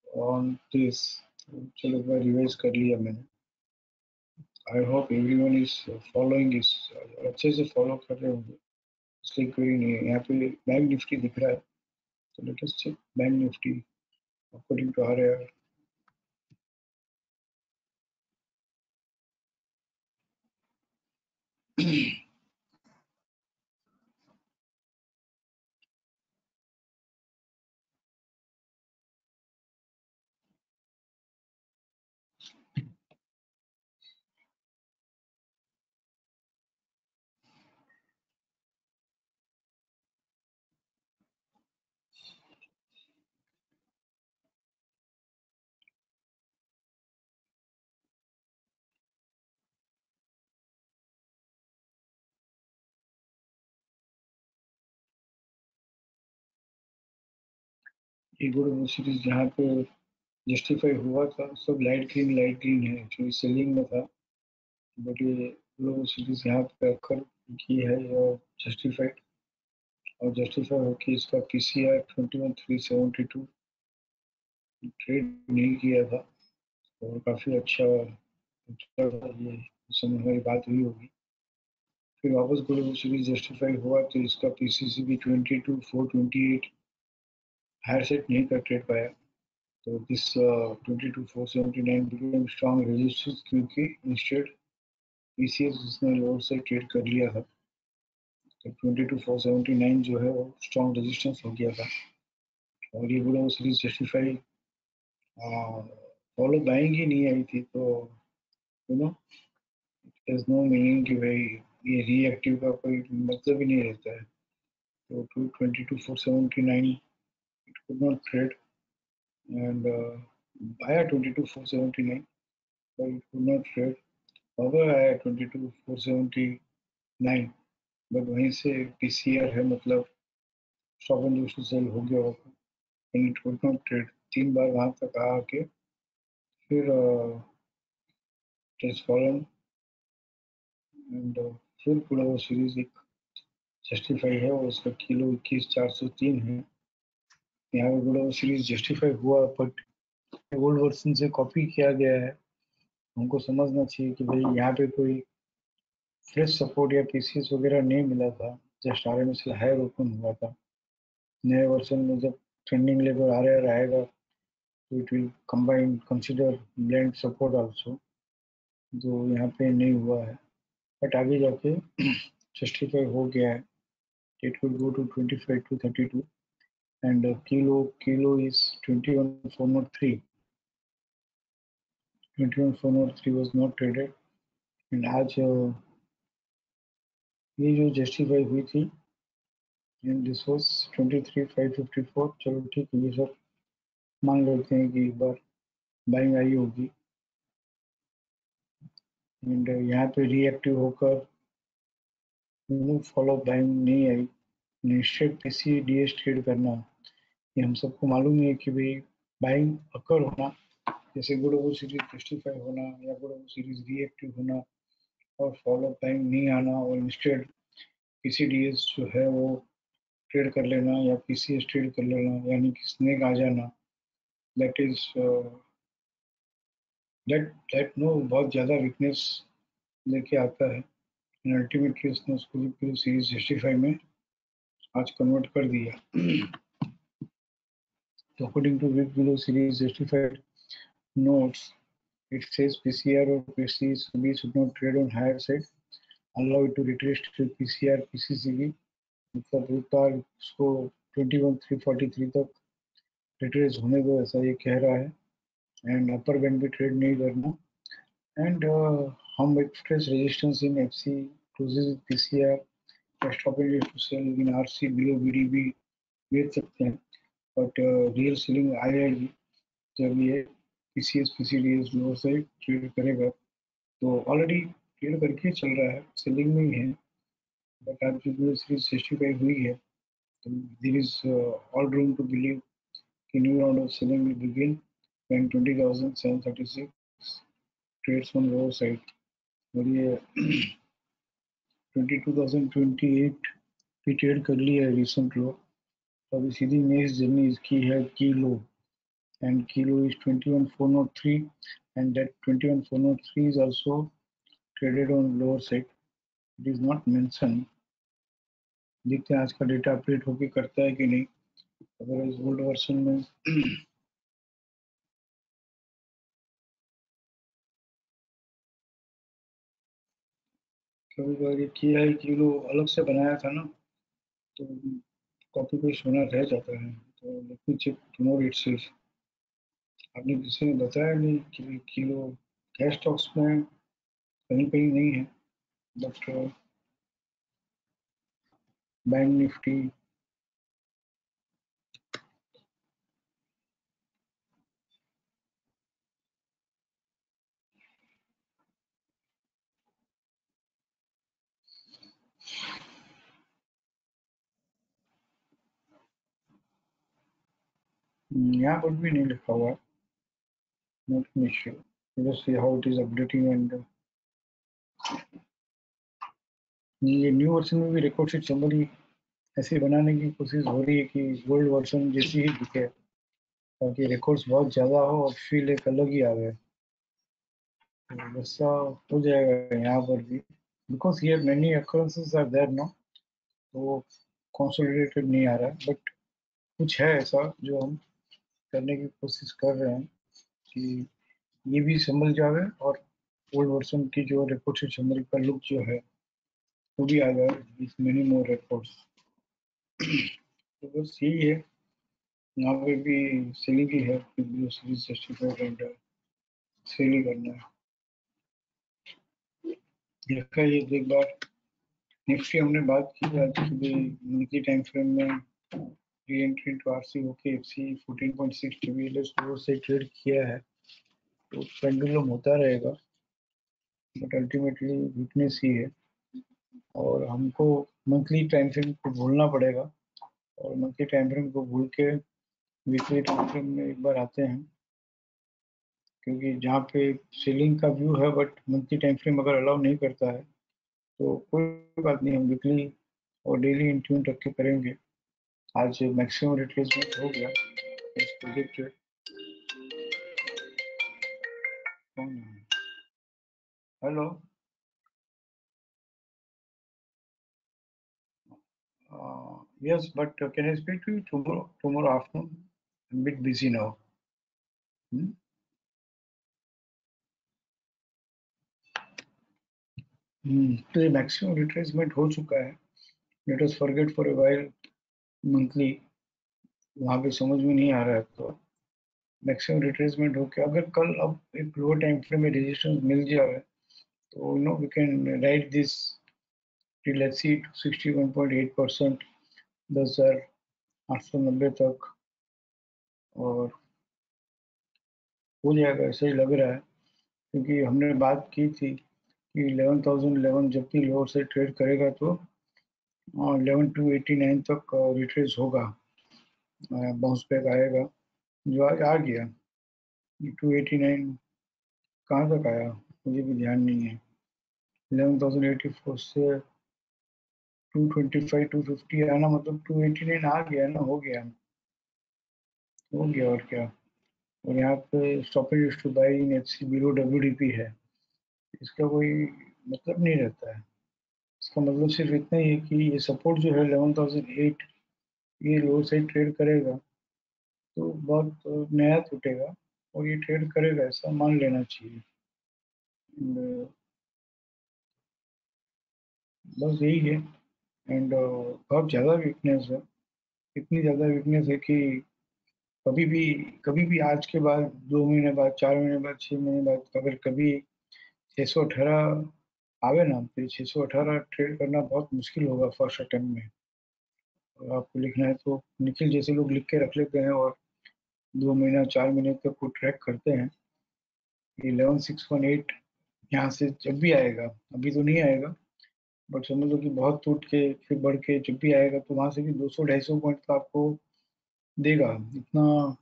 on this. चलो मैं रिवाइज कर लिया मैंने, I hope everyone is following this, अच्छे से फॉलो कर रहे होंगे, इसलिए क्वेरी नहीं है। यहाँ पे बैंक निफ्टी दिख रहा है, तो let us check bank nifty according to RR. ये गुड सीरीज जहाँ पे जस्टिफाई हुआ था, सब लाइट ग्रीन है, एक्चुअली सेलिंग में था, बट ये लो सीरीज यहाँ पे अक्कर की है और जस्टिफाइड, और जस्टिफाई होकर इसका पीसीआर 21,372 ट्रेड नहीं किया था, और काफ़ी अच्छा ये समय हमारी बात हुई होगी। फिर वापस ग्लोबल सीरीज जस्टिफाई हुआ तो इसका पीसीसी भी 22,428 हायर सेट नहीं कर ट्रेड पाया, तो दिस 22,479 बिकेम स्ट्रॉन्ग रेजिस्टेंस, क्योंकि इंस्टेड पीसीएस जिसने लोअर से ट्रेड कर लिया था, तो 22,479 जो है वो स्ट्रॉन्ग रेजिस्टेंस हो गया था। और ये global series justify follow buying ही नहीं आई थी, तो you know is no meaning कि भाई ये रीएक्टिव का कोई मतलब ही नहीं रहता है। तो 22,479 it could not trade, and आया 22,479 but it could not trade, power आया 22,479 बट वहीं से पीसीआर है, मतलब स्टॉप एंड ड्यू सेल हो गया होगा, and it could not trade, 3 बार वहां तक आके फिर टेस्ट फॉलन, एंड फिर पूरा वो सीरीज एक जस्टिफाई है, और उसका किलो 21,403 है। यहाँ पे पूरा वो सीरीज जस्टिफाई हुआ, बट ओल्ड वर्जन से कॉपी किया गया है। हमको समझना चाहिए कि भाई यहाँ पे कोई फ्रेश सपोर्ट या पीसीएस वगैरह नहीं मिला था, जस्ट आरएमएस हायर ओपन हुआ था। नए वर्जन में जब ट्रेंडिंग लेवल आरआर आएगा तो it will combine consider blend support also, जो यहाँ पे नहीं हुआ है, बट आगे जाके जस्टिफाई हो गया है। It will go to 25 to 32 and kilo is 21,403, 21,403 was not traded, and आज ये जो जस्टिफाई हुई थी एंड दिस वाज 23,554, चलो ठीक है, ये सब मान लेते हैं कि एक बार बाइंग आई होगी, एंड यहाँ पे रिएक्टिव होकर फॉलो बाइंग नहीं आई, इंस्टेड पीसी डीएस ट्रेड करना, ये हम सबको मालूम है कि भाई बाइंग अकर होना, जैसे गुडोगो सीरीज जस्टिफाई होना या गुडोगो सीरीज रिएक्टिव होना और फॉलो टाइम नहीं आना और इंस्टेड पीसीडीएस जो है वो ट्रेड कर लेना या पीसीएस ट्रेड कर लेना, यानी कि स्नेक आ जाना, दैट इज दैट नो बहुत ज़्यादा वीकनेस लेके आता है। अल्टीमेटली उसने उसको भी पूरी सीरीज जस्टिफाई में आज कन्वर्ट कर दिया। तो according to week below series justified notes, it says PCR or PCCB should not trade on higher side, allow it to retrace to PCR, PCCB मतलब एक बार उसको 21,343 तक रिट्रेस होने दो, ऐसा ये कह रहा है। एंड अपर बैंड भी ट्रेड नहीं करना। एंड हम express resistance in FC closes with PCR, stopping it to sell in RC below BDB बेच सकते हैं, बट रियल सेलिंग आएगी जब ये PCS PCDS lower side trade करेगा। तो ऑलरेडी ट्रेड करके चल रहा है, सेलिंग में ही है, बट आज जो पूरी सीरीज 65 हुई है, तो there is all room to believe कि new round of selling will begin when 20,736 trades on lower side. और ये 22,028 भी ट्रेड कर लिया है रिसेंट लो। तो अभी सीधी नेक्स्ट जर्नी इसकी है की low, and key low is 21,403 and that 21,403 is also traded on lower side. It is not mentioned. देखते हैं आज का डेटा अपडेट होके करता है कि नहीं। अगर इस ओल्ड वर्जन में कभी कभार ये किया है कि लोग अलग से बनाया था ना, तो कॉपी पेस्ट होना रह जाता है। तो let me check tomorrow itself. आपने किसी ने बताया नहीं कि किलो कैश स्टॉक्स में कहीं कहीं नहीं है, बट बैंक निफ्टी यहाँ पर भी नहीं लिखा हुआ है, not an issue. Let's see how it is updating. And ये न्यू वर्जन में भी रिकॉर्ड शीट समरी ऐसे बनाने की कोशिश हो रही है कि गोल्ड वर्जन जैसी ही दिखे, ताकि रिकॉर्ड्स बहुत ज़्यादा हो और फील एक अलग ही आवे। तो वैसा हो जाएगा यहाँ पर भी, because here many occurrences are there no, तो कंसोलिडेटेड नहीं आ रहा है, बट कुछ है ऐसा जो हम करने की कोशिश कर रहे हैं कि ये भी संभल जावे और ओल्ड वर्जन की जो रिकॉर्ड समरी का लुक जो है वो भी आ जाए विथ मेनी मोर रिकॉर्ड्स। तो बस यही है, यहाँ पे भी सेलिंग ही है, सीरीज जस्टिफाइड एंड सेल ही करना है। देखा ये एक बार निफ्टी हमने बात की आज की भी मंथली टाइम फ्रेम में री एंट्री टू आरसी होके एफसी 14.6 टीवीएलएस फ्लोर से ट्रेड किया है, तो पेंडुलम होता रहेगा, बट अल्टीमेटली वीकनेस ही है। और हमको मंथली टाइम फ्रेम को भूलना पड़ेगा, और मंथली टाइम फ्रेम को भूल के वीकली टाइम फ्रेम में एक बार आते हैं, क्योंकि जहाँ पे सेलिंग का व्यू है बट मंथली टाइम फ्रेम अगर अलाउ नहीं करता है तो कोई बात नहीं, हम वीकली और डेली इन ट्यून रख के करेंगे। आज मैक्सिमम रिट्रेसमेंट हो गया, प्रेडिक्टेड। कौन है? Hello. Yes, but can I speak to you tomorrow afternoon? I am bit busy now. तो ये मैक्सिमम रिट्रेसमेंट हो चुका है। Let us forget for a while monthly, वहाँ पे समझ में नहीं आ रहा है, तो मैक्सिमम रिट्रेसमेंट होके अगर कल अब एक लोअर टाइम फ्रेम में रेजिस्टेंस मिल जाए तो we can write this till let's see 61.8%, 10,890 तक, और हो जाएगा ऐसा ही लग रहा है, क्योंकि हमने बात की थी कि 11,011 जब भी लोअर से ट्रेड करेगा तो 11,289 तक रिट्रेस होगा। बाउंस बैक आएगा, जो आज आ गया। 289 कहाँ तक आया मुझे भी ध्यान नहीं है। 11,084 से 225 250 आना, मतलब 289 आ गया ना, हो गया और क्या। और यहाँ पे stoppage to buy in H C below WDP है, इसका कोई मतलब नहीं रहता है। इसका मतलब सिर्फ इतना ही है कि ये सपोर्ट जो है 11,008, ये लोअर साइड ट्रेड करेगा तो बहुत नया टूटेगा, और ये ट्रेड करेगा ऐसा मान लेना चाहिए। And, बस यही है। एंड बहुत ज़्यादा वीकनेस है, इतनी ज़्यादा वीकनेस है कि कभी भी कभी भी आज के बाद 2 महीने बाद, 4 महीने बाद, 6 महीने बाद अगर कभी 618 आवे ना, तो 618 ट्रेड करना बहुत मुश्किल होगा फर्स्ट अटेम्प्ट में। और आपको लिखना है तो निखिल जैसे लोग लिख के रख लेते हैं और 2 महीना 4 महीने तक को ट्रैक करते हैं। 11,618 यहाँ से जब भी आएगा, अभी तो नहीं आएगा, बट समझ लो कि बहुत टूट के फिर बढ़ के जब भी आएगा तो वहां से भी 200 250 पॉइंट का आपको देगा। इतना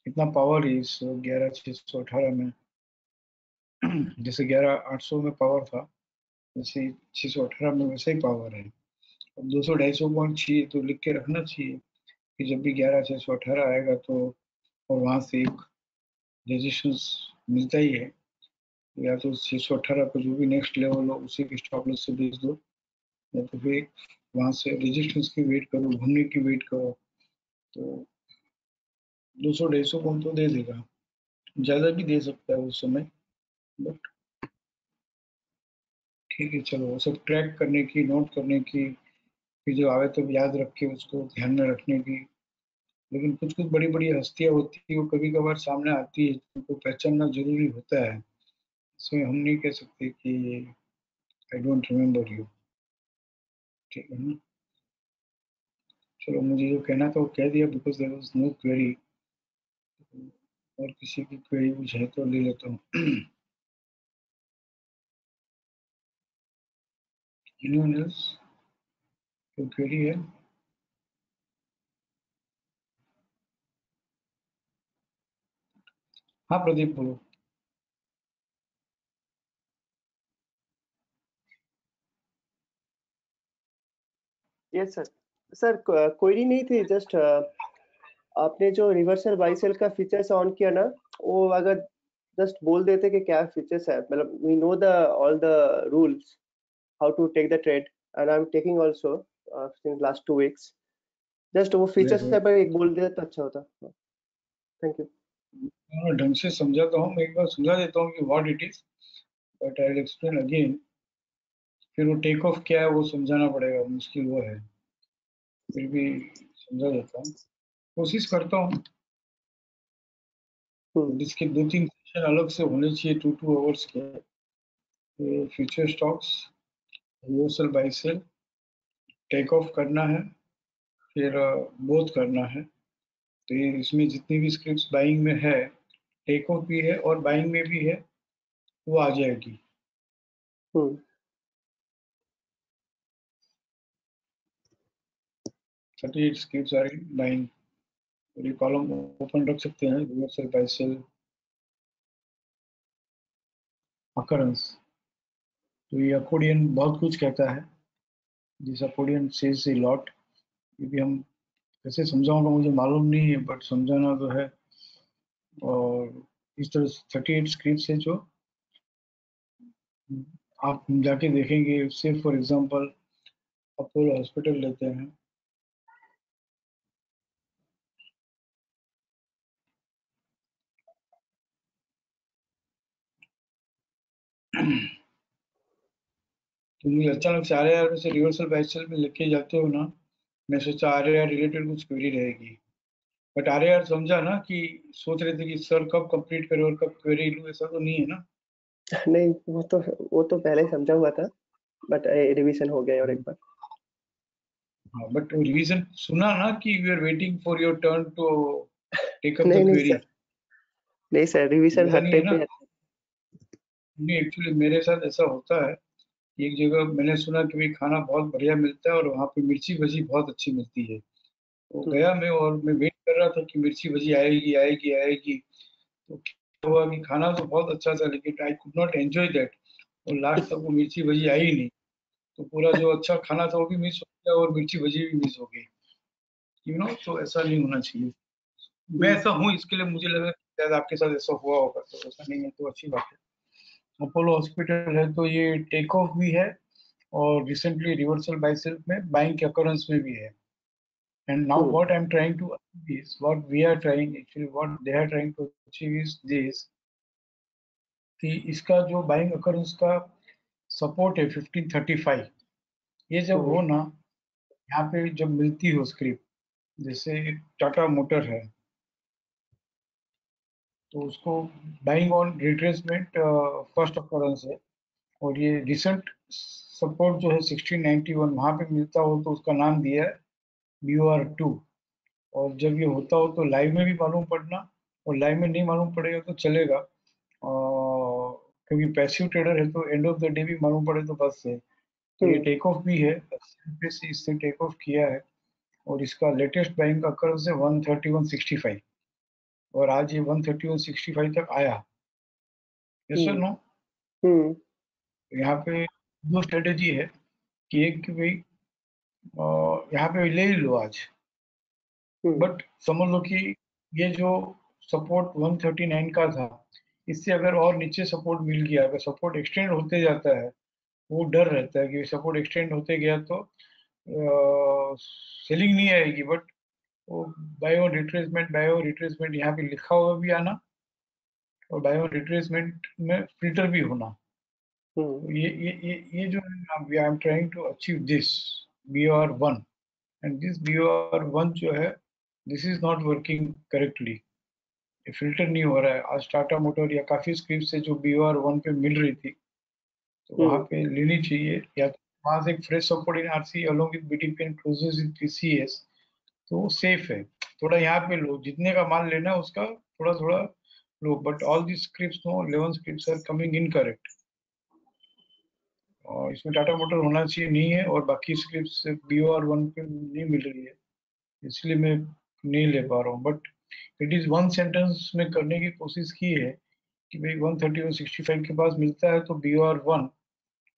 इतना पावर है इस 11,618 में। जैसे 11,800 में पावर था, वैसे 618 में वैसे ही पावर है। अब 200 250 पॉइंट चाहिए तो लिख के रखना चाहिए कि जब भी 11,618 आएगा तो, और वहां से एक रेजिस्टेंस मिलता ही है, या तो 618 पर जो भी नेक्स्ट लेवल हो उसी के स्टॉप लॉस से बेच दो, या तो फिर वहां से रेजिस्टेंस की वेट करो, घूमने की वेट करो। तो 200 250 पॉइंट तो दे देगा, ज्यादा भी दे सकता है उस समय, बट ठीक है चलो, वो सब ट्रैक करने की, नोट करने की, फिर जो आवे तब याद रख के उसको ध्यान में रखने की। लेकिन कुछ कुछ बड़ी बड़ी हस्तियां होती है, वो कभी कभार सामने आती है, उनको पहचानना जरूरी होता है। इसमें हम नहीं कह सकते कि आई डोंट रिमेम्बर यू, ठीक है ना। चलो, मुझे जो कहना था वो कह दिया, because there was no query. और किसी की क्वेरी कुछ है तो ले लेता हूँ। एनीवन एल्स, कोई क्वेरी है? हाँ प्रदीप बोलो। Yes sir. सर क्वेरी नहीं थी, जस्ट आपने जो रिवर्सल बाई सेल का फीचर्स ऑन किया ना, वो अगर जस्ट बोल देते कि क्या फीचर्स है, मतलब we know the all the rules how to take the trade, and I am taking also since last 2 weeks. Just वो फीचर्स देखो, पर एक बोल देते तो अच्छा होता। Thank you. मैं ढंग से समझाता हूँ, मैं एक बार समझा देता हूँ कि what it is, but I will explain again. फिर वो टेक ऑफ क्या है वो समझाना पड़ेगा, मुश्किल वो है, फिर भी समझा देता हूँ, कोशिश करता हूँ। हम्म। बट इसके 2 3 सेशन अलग से होने चाहिए, 2 2 आवर्स के। Future stocks, reversal buy sell, take off करना है, फिर बोथ करना है। तो ये इसमें जितनी भी स्क्रिप्ट्स बाइंग में है, टेक ऑफ भी है और बाइंग में भी है, वो आ जाएगी। हम्म। 38 स्क्रिप्ट्स आ रही बाइंग। और ये कॉलम ओपन रख सकते हैं, रिवर्सल बाय सेल अकरेंस। तो ये अकोडियन बहुत कुछ कहता है, दिस अकोडियन सेज ए लॉट। ये भी हम कैसे समझाऊंगा मुझे मालूम नहीं है, बट समझाना तो है। और इस तरह से 38 स्क्रिप्ट है जो आप जाके देखेंगे। से फॉर एग्जांपल अपोलो हॉस्पिटल लेते हैं। तो मुझे अचानक से RAR में से रिवर्सल बाइसेल में लेके जाते हो ना, मैं सोचा RAR रिलेटेड कुछ क्वेरी रहेगी, बट RAR समझा ना कि सोच रहे थे कि सर कब कंप्लीट करे और कब क्वेरी लूँ, ऐसा तो नहीं है ना। नहीं, वो तो पहले ही समझा हुआ था, बट रिवीजन हो गया और एक बार। हाँ, बट रिवीजन सुना ना कि we are waiting for your turn to take up नहीं द नहीं क्वेरी। सर, नहीं सर, रिवीजन ऐसा हर नहीं है टाइम ना। पे है। नहीं, एक्चुअली मेरे साथ ऐसा होता है। एक जगह मैंने सुना कि भाई खाना बहुत बढ़िया मिलता है और वहाँ पे मिर्ची भजी बहुत अच्छी मिलती है। तो गया मैं और मैं वेट कर रहा था कि मिर्ची भजी आएगी आएगी आएगी। तो क्या हुआ कि खाना तो बहुत अच्छा था लेकिन I could not enjoy that, और लास्ट तक वो मिर्ची भजी आई ही नहीं। तो पूरा जो अच्छा खाना था वो भी मिस हो गया और मिर्ची भजी भी मिस हो गई। तो ऐसा नहीं होना चाहिए। मैं ऐसा हूँ इसके लिए मुझे लगा कि शायद आपके साथ ऐसा हुआ होगा, तो ऐसा नहीं है तो अच्छी बात है। अपोलो हॉस्पिटल है तो ये टेक ऑफ भी है और रिसेंटली रिवर्सल बाइसेल्फ में बाइंग के अकरेंस में भी है। And now what I'm trying to achieve is what we are trying, actually what they are trying to achieve is this, कि इसका जो बाइंग अकरेंस का सपोर्ट है 1535, ये जब हो ना, यहाँ पे जब मिलती हो स्क्रिप्ट, जैसे टाटा मोटर है तो उसको buying on retracement first occurrence है, और ये रिसेंट सपोर्ट जो है 1691 वहाँ पे मिलता हो तो उसका नाम दिया है BOR2। और जब ये होता हो तो लाइव में भी मालूम पड़ना, और लाइव में नहीं मालूम पड़ेगा तो चलेगा, क्योंकि पैसिव ट्रेडर है तो एंड ऑफ द डे भी मालूम पड़े तो बस है। तो ये टेक ऑफ भी है, इससे टेक ऑफ किया है, और इसका लेटेस्ट बाइंग का कर्व है 131.65, और आज ये 131.65 तक आया। यस और नो? यहाँ पे दो स्ट्रेटेजी है कि एक कि भाई यहाँ पे ले ही लो आज, बट समझ लो कि ये जो सपोर्ट 139 का था, इससे अगर और नीचे सपोर्ट मिल गया, अगर सपोर्ट एक्सटेंड होते जाता है, वो डर रहता है कि सपोर्ट एक्सटेंड होते गया तो सेलिंग नहीं आएगी, बट वो बायो रिट्रेसमेंट यहाँ पे लिखा हुआ भी आना, और बायो रिट्रेसमेंट में फिल्टर भी होना। तो ये जो I am trying to achieve this BOR1, and this BOR1 जो है, this is not working correctly, filter नहीं हो रहा है। आज टाटा मोटर या काफी स्क्रिप्ट से जो BOR1 पे मिल रही थी तो वहां पे लेनी चाहिए, या तो वहां से एक fresh support in RC along with BTP and closes with PCS, तो वो सेफ है। थोड़ा यहाँ पे लो, जितने का माल लेना है उसका थोड़ा थोड़ा low, but all the scripts no 11 scripts are coming incorrect, और इसमें टाटा मोटर होना चाहिए नहीं है, और बाकी स्क्रिप्ट्स BOR1 पे नहीं मिल रही है, इसलिए मैं नहीं ले पा रहा हूँ। But it is one sentence में करने की कोशिश की है कि भाई 131.65 के पास मिलता है तो BOR1,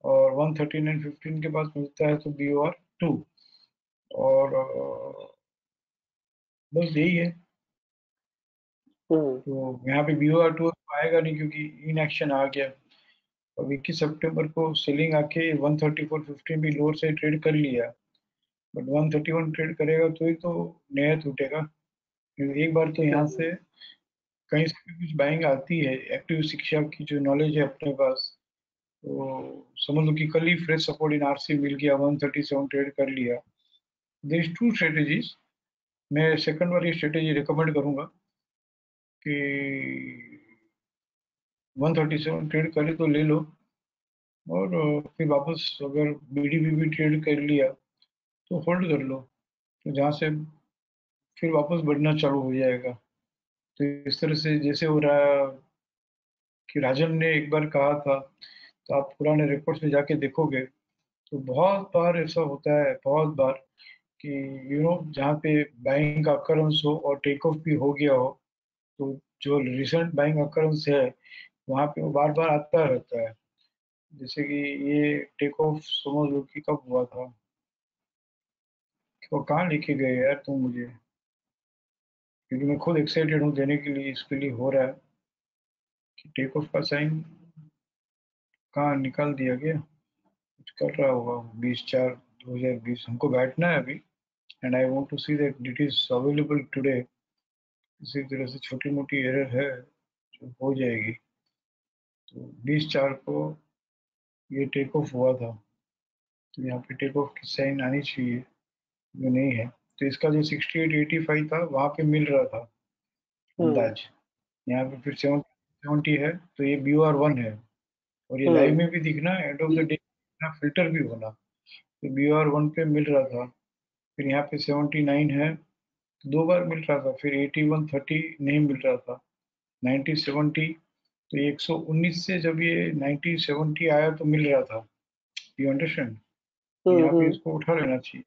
और 139.15 के पास मिलता है तो BOR2, और बस यही है। तो यहाँ पे BOR2 आएगा नहीं क्योंकि इन एक्शन आ गया। अब 21 सितंबर को सेलिंग आके 134.15 भी लोअर से ट्रेड कर लिया, बट 131 ट्रेड करेगा तो ही तो नया टूटेगा। एक बार तो यहाँ से कहीं से भी कुछ बाइंग आती है, एक्टिव शिक्षा की जो नॉलेज है अपने पास, तो समझ लो कि कल ही फ्रेश सपोर्ट इन RC मिल गया, 137 ट्रेड कर लिया। देयर टू स्ट्रेटेजीज, मैं सेकंड वाली स्ट्रेटेजी रिकमेंड करूंगा कि 137 ट्रेड करे तो ले लो, और फिर वापस अगर BDB भी ट्रेड कर लिया तो होल्ड कर लो, तो जहाँ से फिर वापस बढ़ना चालू हो जाएगा। तो इस तरह से जैसे हो रहा है कि राजन ने एक बार कहा था, तो आप पुराने रिकॉर्ड्स में जाके देखोगे तो बहुत बार ऐसा होता है, बहुत बार, कि जहाँ पे बाइंग का अकरेंस हो और टेक ऑफ भी हो गया हो, तो जो रिसेंट बाइंग अकरेंस है वहाँ पे वो बार बार आता रहता है। जैसे कि ये टेक ऑफ समझ लो कि कब हुआ था, वो कहाँ लेके गए यार तुम मुझे, क्योंकि मैं खुद एक्साइटेड हूँ देने के लिए, इसके लिए हो रहा है कि टेक ऑफ का साइन कहाँ निकाल दिया गया, कुछ कर रहा होगा 20/4/2020, हमको बैठना है अभी, and I want to see that it is available today. इसी तरह से छोटी मोटी एरर है जो हो जाएगी। तो 20/4 को ये टेक ऑफ हुआ था, तो यहाँ पे टेक ऑफ की साइन आनी चाहिए, जो नहीं है। तो इसका जो 6885 था वहाँ पे मिल रहा था अंदाज, यहाँ पे फिर 70 है, तो ये BOR1 है, और ये लाइव में भी दिखना, end of the day filter भी होना। तो BOR1 पे मिल रहा था, फिर यहाँ पे 79 है, दो बार मिल रहा था, फिर 8130 नहीं मिल रहा था, 9070, तो ये 119 से जब ये 9070 आया तो मिल रहा था, यू अंडरस्टैंड? यहाँ पे इसको उठा लेना चाहिए।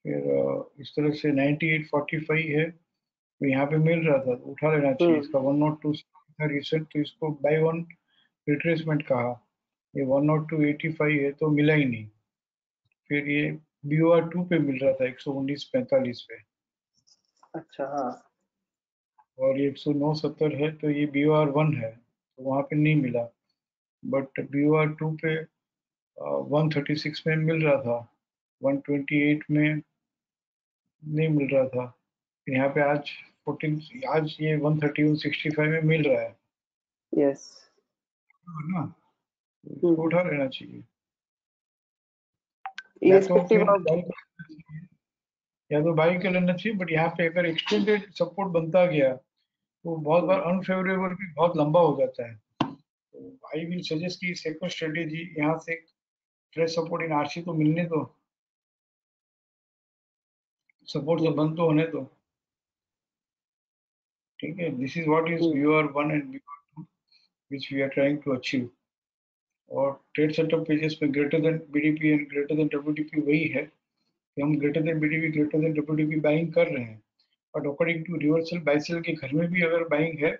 फिर इस तरह से 9845 है, तो यहाँ पे मिल रहा था, तो उठा लेना चाहिए। इसका 102 था रिसेंट, तो इसको बाय वन रिट्रेसमेंट कहा। ये 10285 है, तो मिला ही नहीं। फिर ये BOR2 पे मिल रहा था 11945 पे, अच्छा हाँ। और ये 10970 है, तो ये BOR1 है, तो वहाँ पे नहीं मिला। बट BOR2 पे 136 में मिल रहा था, 128 में नहीं मिल रहा था। यहाँ पे आज 14, आज ये 13165 में मिल रहा है यस। ना, तो इसको उठा लेना चाहिए। या तो इरेस्पेक्टिव फिर ऑफ बाई कर लेना चाहिए, या तो बाई कर लेना चाहिए। बट यहाँ पे अगर एक्सटेंडेड सपोर्ट बनता गया, तो बहुत बार अनफेवरेबल भी बहुत लंबा हो जाता है। तो आई विल सजेस्ट की सेकंड स्ट्रेटेजी, यहाँ से फ्रेश सपोर्ट इन आरसी तो मिलने दो, सपोर्ट से बंद तो होने दो। ठीक है, this is what is BOR1 and BOR2 which we are trying to achieve. और ट्रेड सेटअप पेजेस में greater than BDP and greater than WTP वही है कि हम greater than BDP greater than WTP buying कर रहे हैं। But according to reversal buy sell के घर में भी अगर बाइंग है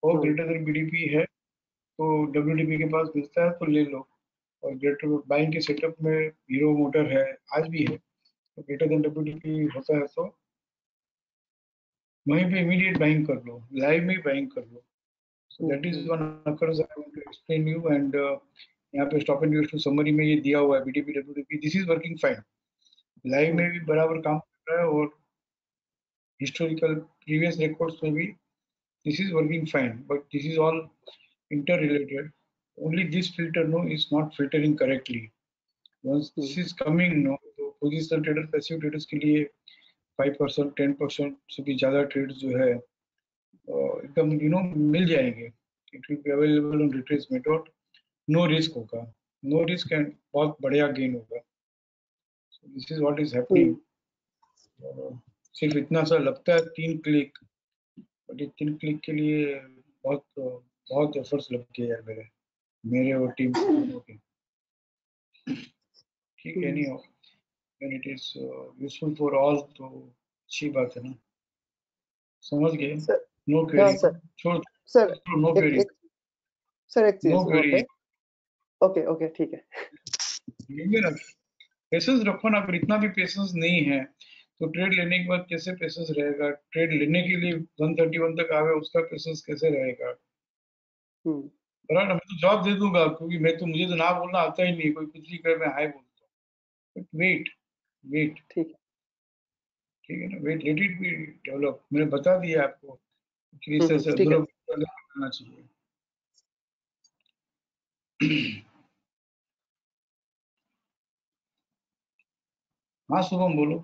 और ग्रेटर देन BDP है, तो WTP के पास मिलता है तो ले लो। और ग्रेटर बाइंग के सेटअप में हीरो मोटर है, आज भी है, तो ग्रेटर देन WTP होता है तो वहीं पे इमीडिएट बाइंग कर लो, लाइव में बाइंग कर लो। So that is one occurs I want to explain you, and यहाँ पे stop and use to summary में ये दिया हुआ है BTP WTP, this is working fine. Live में भी बराबर काम कर रहा है, और हिस्टोरिकल प्रीवियस रिकॉर्ड्स में भी this is working fine, but this is all interrelated. Only this filter no is not filtering correctly. Once this is coming no, तो पोजिशनल ट्रेडर पैसिव ट्रेडर्स के लिए 5% 10% से भी ज्यादा ट्रेड्स जो है एकदम मिल जाएंगे। It will be available on retracement, और नो रिस्क होगा, नो रिस्क एंड बहुत बढ़िया गेन होगा। This is what is happening. सिर्फ इतना सा लगता है 3 क्लिक, बट ये 3 क्लिक के लिए बहुत बहुत एफर्ट्स लग गए यार मेरे और टीम के। ठीक है, नहीं हो when it is useful for all, तो अच्छी बात है ना। समझ गए? नो हाँ क्वेरी, सर। छोड़ सर नो एक क्वेरी, एक सर एक नो चीज वहाँ क्वेरी। पे। ओके ओके ठीक है। लेंगे ना, पेशेंस रखो ना। अगर इतना भी पेशेंस नहीं है, तो ट्रेड लेने के बाद कैसे पेशेंस रहेगा? ट्रेड लेने के लिए 131 तक आवे, उसका पेशेंस कैसे रहेगा? बराबर, मैं तो जवाब दे दूंगा, क्योंकि मैं तो, मुझे तो ना बोलना आता ही नहीं, कोई कुछ भी करे मैं हाई बोलता हूँ। बट वेट, वेट, ठीक है। ठीक है ना, wait, let it be develop. मैंने बता दिया आपको कि इस तरह से ठीक है। करना चाहिए। हाँ शुभम बोलो।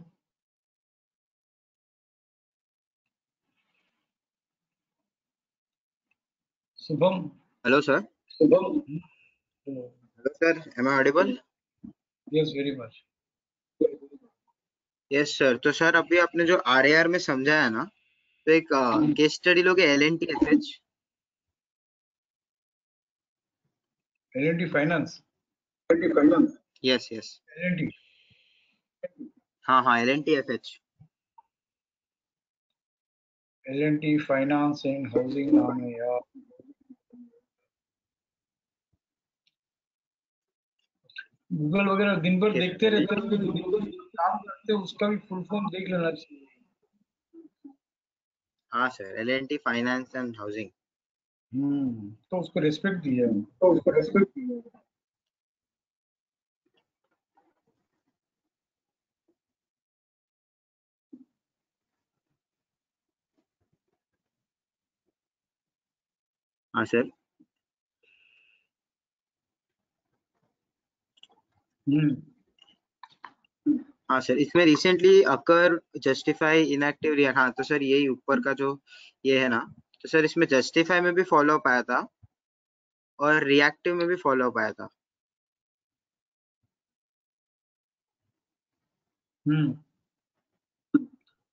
Shubham. Hello sir. Shubham. Hello sir, am I audible? Yes, very much. Yes sir. तो सर अभी आपने जो RAR में समझाया ना, तो एक केस स्टडी लोगे LNTFH। LNT finance. Yes yes. LNT हाँ LNTFH। LNT finance and housing नाम है यार। गूगल वगैरह दिन भर देखते रहते हैं, काम करते हैं, उसका भी फुल फॉर्म देख लेना चाहिए। हाँ sir, LNT finance and housing. तो उसको रेस्पेक्ट दिया। हाँ सर। हाँ सर, इसमें रिसेंटली अकर, जस्टिफाई, इनएक्टिव, रिएक्ट। हाँ तो सर यही ऊपर का जो ये है ना, तो सर इसमें जस्टिफाई में भी फॉलो अप आया था और रिएक्टिव में भी फॉलो अप आया था।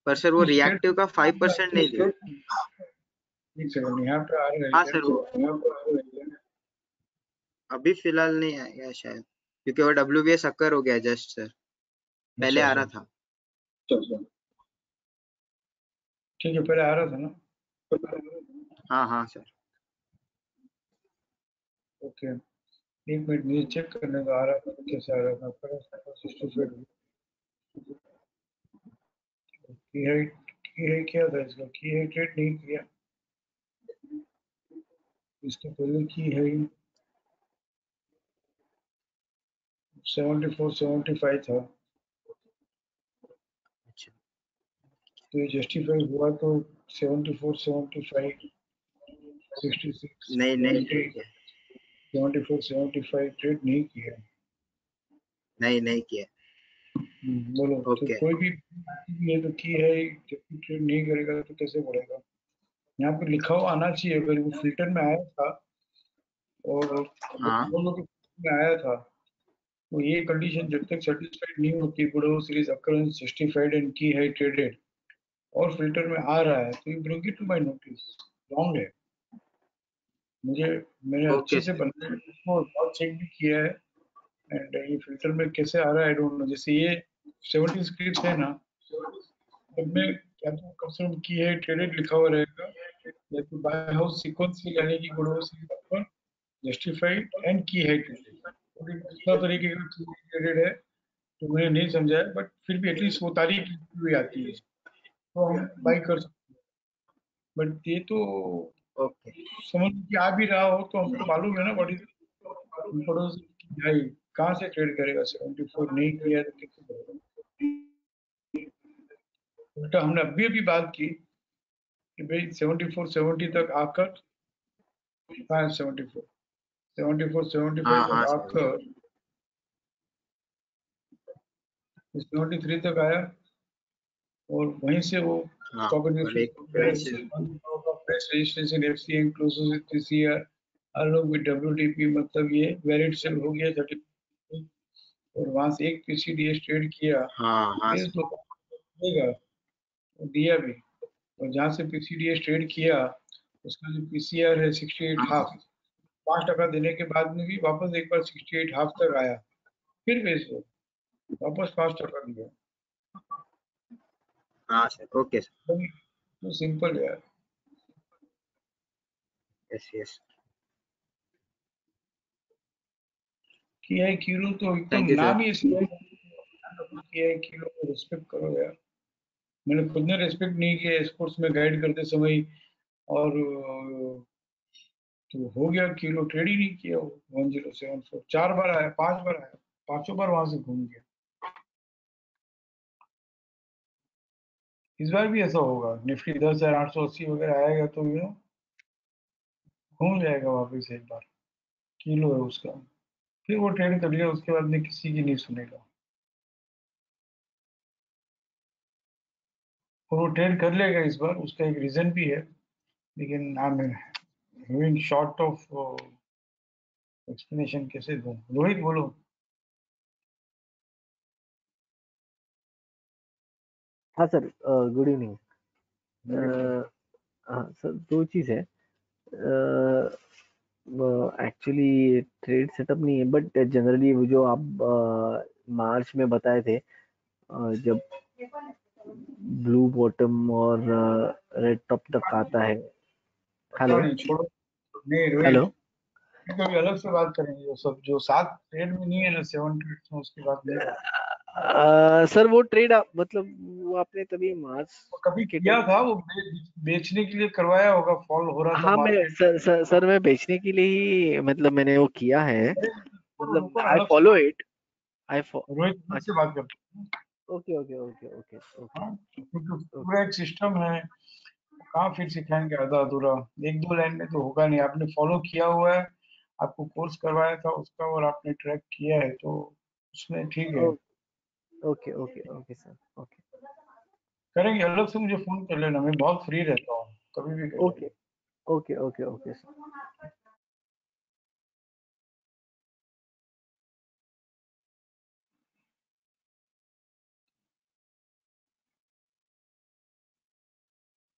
पर सर वो रिएक्टिव का 5% नहीं दिया। एक सेकंड, यहाँ पे आ रहा है हाँ क्या? सर, वो अभी फिलहाल नहीं आएगा शायद, क्योंकि वो WBS अकर हो गया जस्ट सर, पहले अच्छा आ अच्छा, रहा था। ठीक है, पहले आ रहा था ना? हाँ सर। ओके, एक मिनट मुझे चेक करने का, आ रहा था कैसे आ रहा था आपका 65 की है क्या था इसका? की है ट्रेड नहीं किया, इसके पहले की है 74 75 था, अच्छा, तो ये जस्टिफाई हुआ तो 74 75 66 नहीं 70 किया। 74 75 ट्रेड नहीं किया। नहीं किया। बोलो, तो ओके। कोई भी ये तो की है, जब ट्रेड नहीं करेगा तो कैसे बढ़ेगा? यहाँ पे लिखा हुआ आना चाहिए, अगर वो फिल्टर में आया था और हाँ दोनों के में आया था, तो ये कंडीशन जब तक सेटिस्फाइड नहीं होती, गुडो सीरीज अकरेंस जस्टिफाइड एंड की है ट्रेडेड, और फिल्टर में आ रहा है, तो you bring it to my notice. Wrong है। मैंने अच्छे ओके से सर। बनाया, इसको बहुत चेक भी किया है, एंड ये फिल्टर में कैसे आ रहा है आई डोंट नो। जैसे ये 70 स्क्रिप्ट है ना, में क्या तो कम से कम की है ट्रेडेड लिखा हुआ रहेगा, या तो बाय हाउस सीक्वेंस यानी कि गुडो सीरीज अपर जस्टिफाइड एंड की है ट्रेडेड। दूसरा तरीके का ट्रेडेड है तो मैंने नहीं समझा है, बट फिर भी एटलीस्ट वो तारीख लिखी हुई आती है तो हम बाई कर सकते हैं। बट ये तो ओके। समझ कि आ भी रहा हो तो हमको मालूम है ना व्हाट इज इम्पोर्टेंस। भाई कहाँ से ट्रेड करेगा? 74 नहीं किया है तो कैसे करेगा? उल्टा हमने अभी अभी बात की कि भाई 74 70 तक आकर, 74 74 75 तक हाँ सर। आकर 73 तक आया, और वहीं से वो हाँ, स्टॉक और एक वहीं से। Registration FC inclusive this year along with WDP, मतलब ये वैलिड सेल हो गया 30, और वहां से एक पीसीडीएस ट्रेड किया, हाँ फिर सर। तो देगा, और दिया भी। और जहां से पीसीडीएस ट्रेड किया उसका जो पीसीआर है 68 हाफ, 5% देने के बाद में भी वापस एक बार 68 हाफ तक आया, फिर बेच दो, वापस 5% दिया। हाँ सर। Okay sir. तो सिंपल है यार। Yes yes. किया है किलो तो एकदम थैंक यू सर। नाम ही ऐसे किया है किलो को रिस्पेक्ट करो यार। मैंने खुद ने रिस्पेक्ट नहीं किया स्पोर्ट्स में गाइड करते समय, और तो हो गया किलो ट्रेड ही नहीं किया वो 1074, 4 बार आया, 5 बार आया, 5 बार वहां से घूम गया। इस बार भी ऐसा होगा, निफ्टी 10,880 वगैरह आएगा तो घूम जाएगा वापस एक बार। किलो है उसका, फिर वो ट्रेड कर लिया, उसके बाद में किसी की नहीं सुनेगा, और वो ट्रेड कर लेगा इस बार, उसका एक रीजन भी है, लेकिन I am having short of explanation, कैसे दूं? रोहित बोलो। हाँ सर, गुड इवनिंग। हाँ सर, दो चीज़ है। एक्चुअली ट्रेड सेटअप नहीं है, बट जनरली वो जो आप मार्च में बताए थे, जब ब्लू बॉटम और रेड टॉप तक आता है। पता हेलो नहीं, छोड़ो। नहीं रोहित, हेलो। कभी अलग से बात करेंगे, वो सब जो सात ट्रेड में नहीं है ना, 7 ट्रेड में, उसकी बात नहीं करेंगे। सर वो ट्रेड मतलब वो आपने तभी मार्च वो कभी के किया टाइम। था, वो बेचने के लिए करवाया होगा, फॉल हो रहा था हाँ, मैं मार्केट। सर मैं बेचने के लिए ही मतलब मैंने वो किया है। मतलब रुको, आई अलग से फॉलो बात, इट। आई फॉ रोहित अलग से बात करते हैं। Okay okay okay okay okay हाँ, क्योंकि ओके। पूरा एक सिस्टम है, कहाँ फिर सिखाएंगे आधा अधूरा, एक दो लाइन में तो होगा नहीं। आपने फॉलो किया हुआ है, आपको कोर्स करवाया था उसका, और आपने ट्रैक किया है, तो उसमें ठीक है। Okay okay okay sir. Okay करेंगे, अलग से मुझे फोन कर लेना, मैं बहुत फ्री रहता हूँ, कभी भी कर ओके लेना। Okay okay okay sir.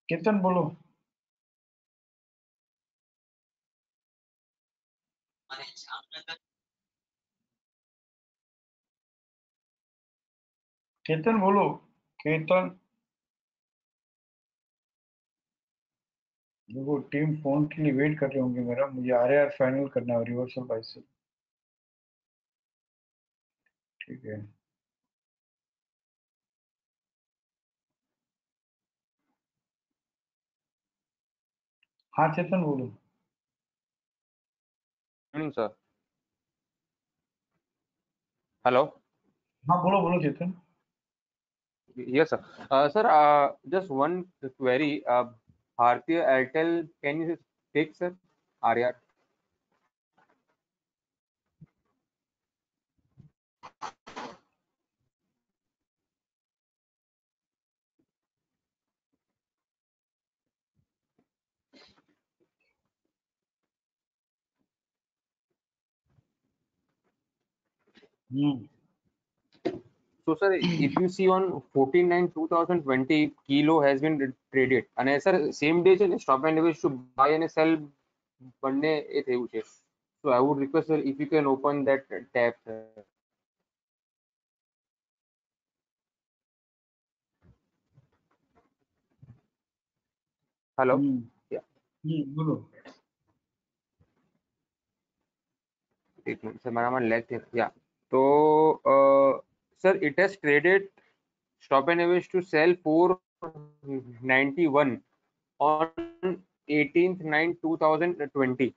Ketan बोलो। केतन बोलो, केतन देखो टीम फोन के लिए वेट कर रहे होंगे मेरा, मुझे RAR फाइनल करना है रिवर्सल बाइसेप। ठीक है हाँ चेतन बोलो। Sir hello. हाँ बोलो बोलो चेतन। Yes, sir. Sir, just one query. Bharti Airtel, can you take, sir? RR. So, sir, if you see on 14/9/2020, Kilo has been traded. And sir, same day, sir, stop and wish to buy and sell બંને એ થયું છે. So, I would request, sir, if you can open that tab, sir. Hello? Yeah. बोलो। एक minute sir, મારામાં leg છે. Yeah. So, sir, it has traded Stop and Wish to sell 491 on 18/9/2020,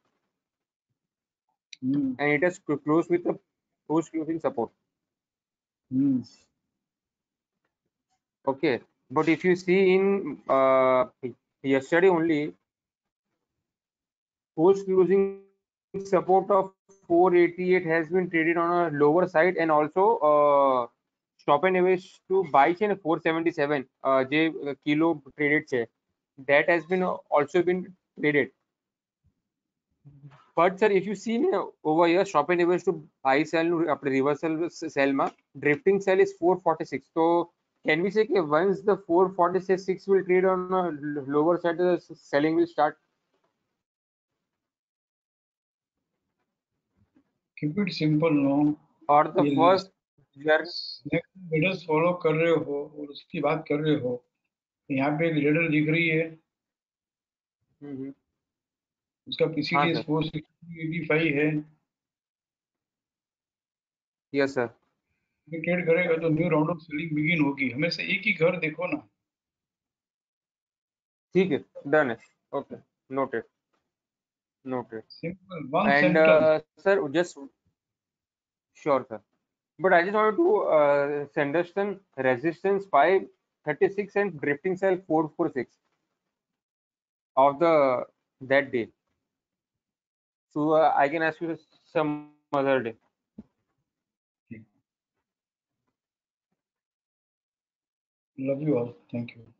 and it has closed with a post closing support. Okay, but if you see in yesterday only, post closing support of 488 has been traded on a lower side, and also Stop and Wish to buy છે ને 477 જે kilo traded છે, that has been also been traded. But sir, if you see over here, Stop and Wish to buy sell after reversal sell ma drifting sell is 446. So can we say that once the 446 will trade on a lower side, the selling will start? Keep it simple no। Or the first ladders follow कर रहे हो और उसकी बात कर रहे हो, यहाँ पे एक लेडर दिख रही है, उसका PCDS 485 है। Yes sir. ट्रेड करेगा तो new round of selling begin होगी। हमें से एक ही घर देखो ना। ठीक है, डन है। Okay, noted. Simple, one And sentence। sir, just sure sir, but I just wanted to understand resistance 536 and drifting cell 446 of that day. So I can ask you some other day. Love you all. Thank you.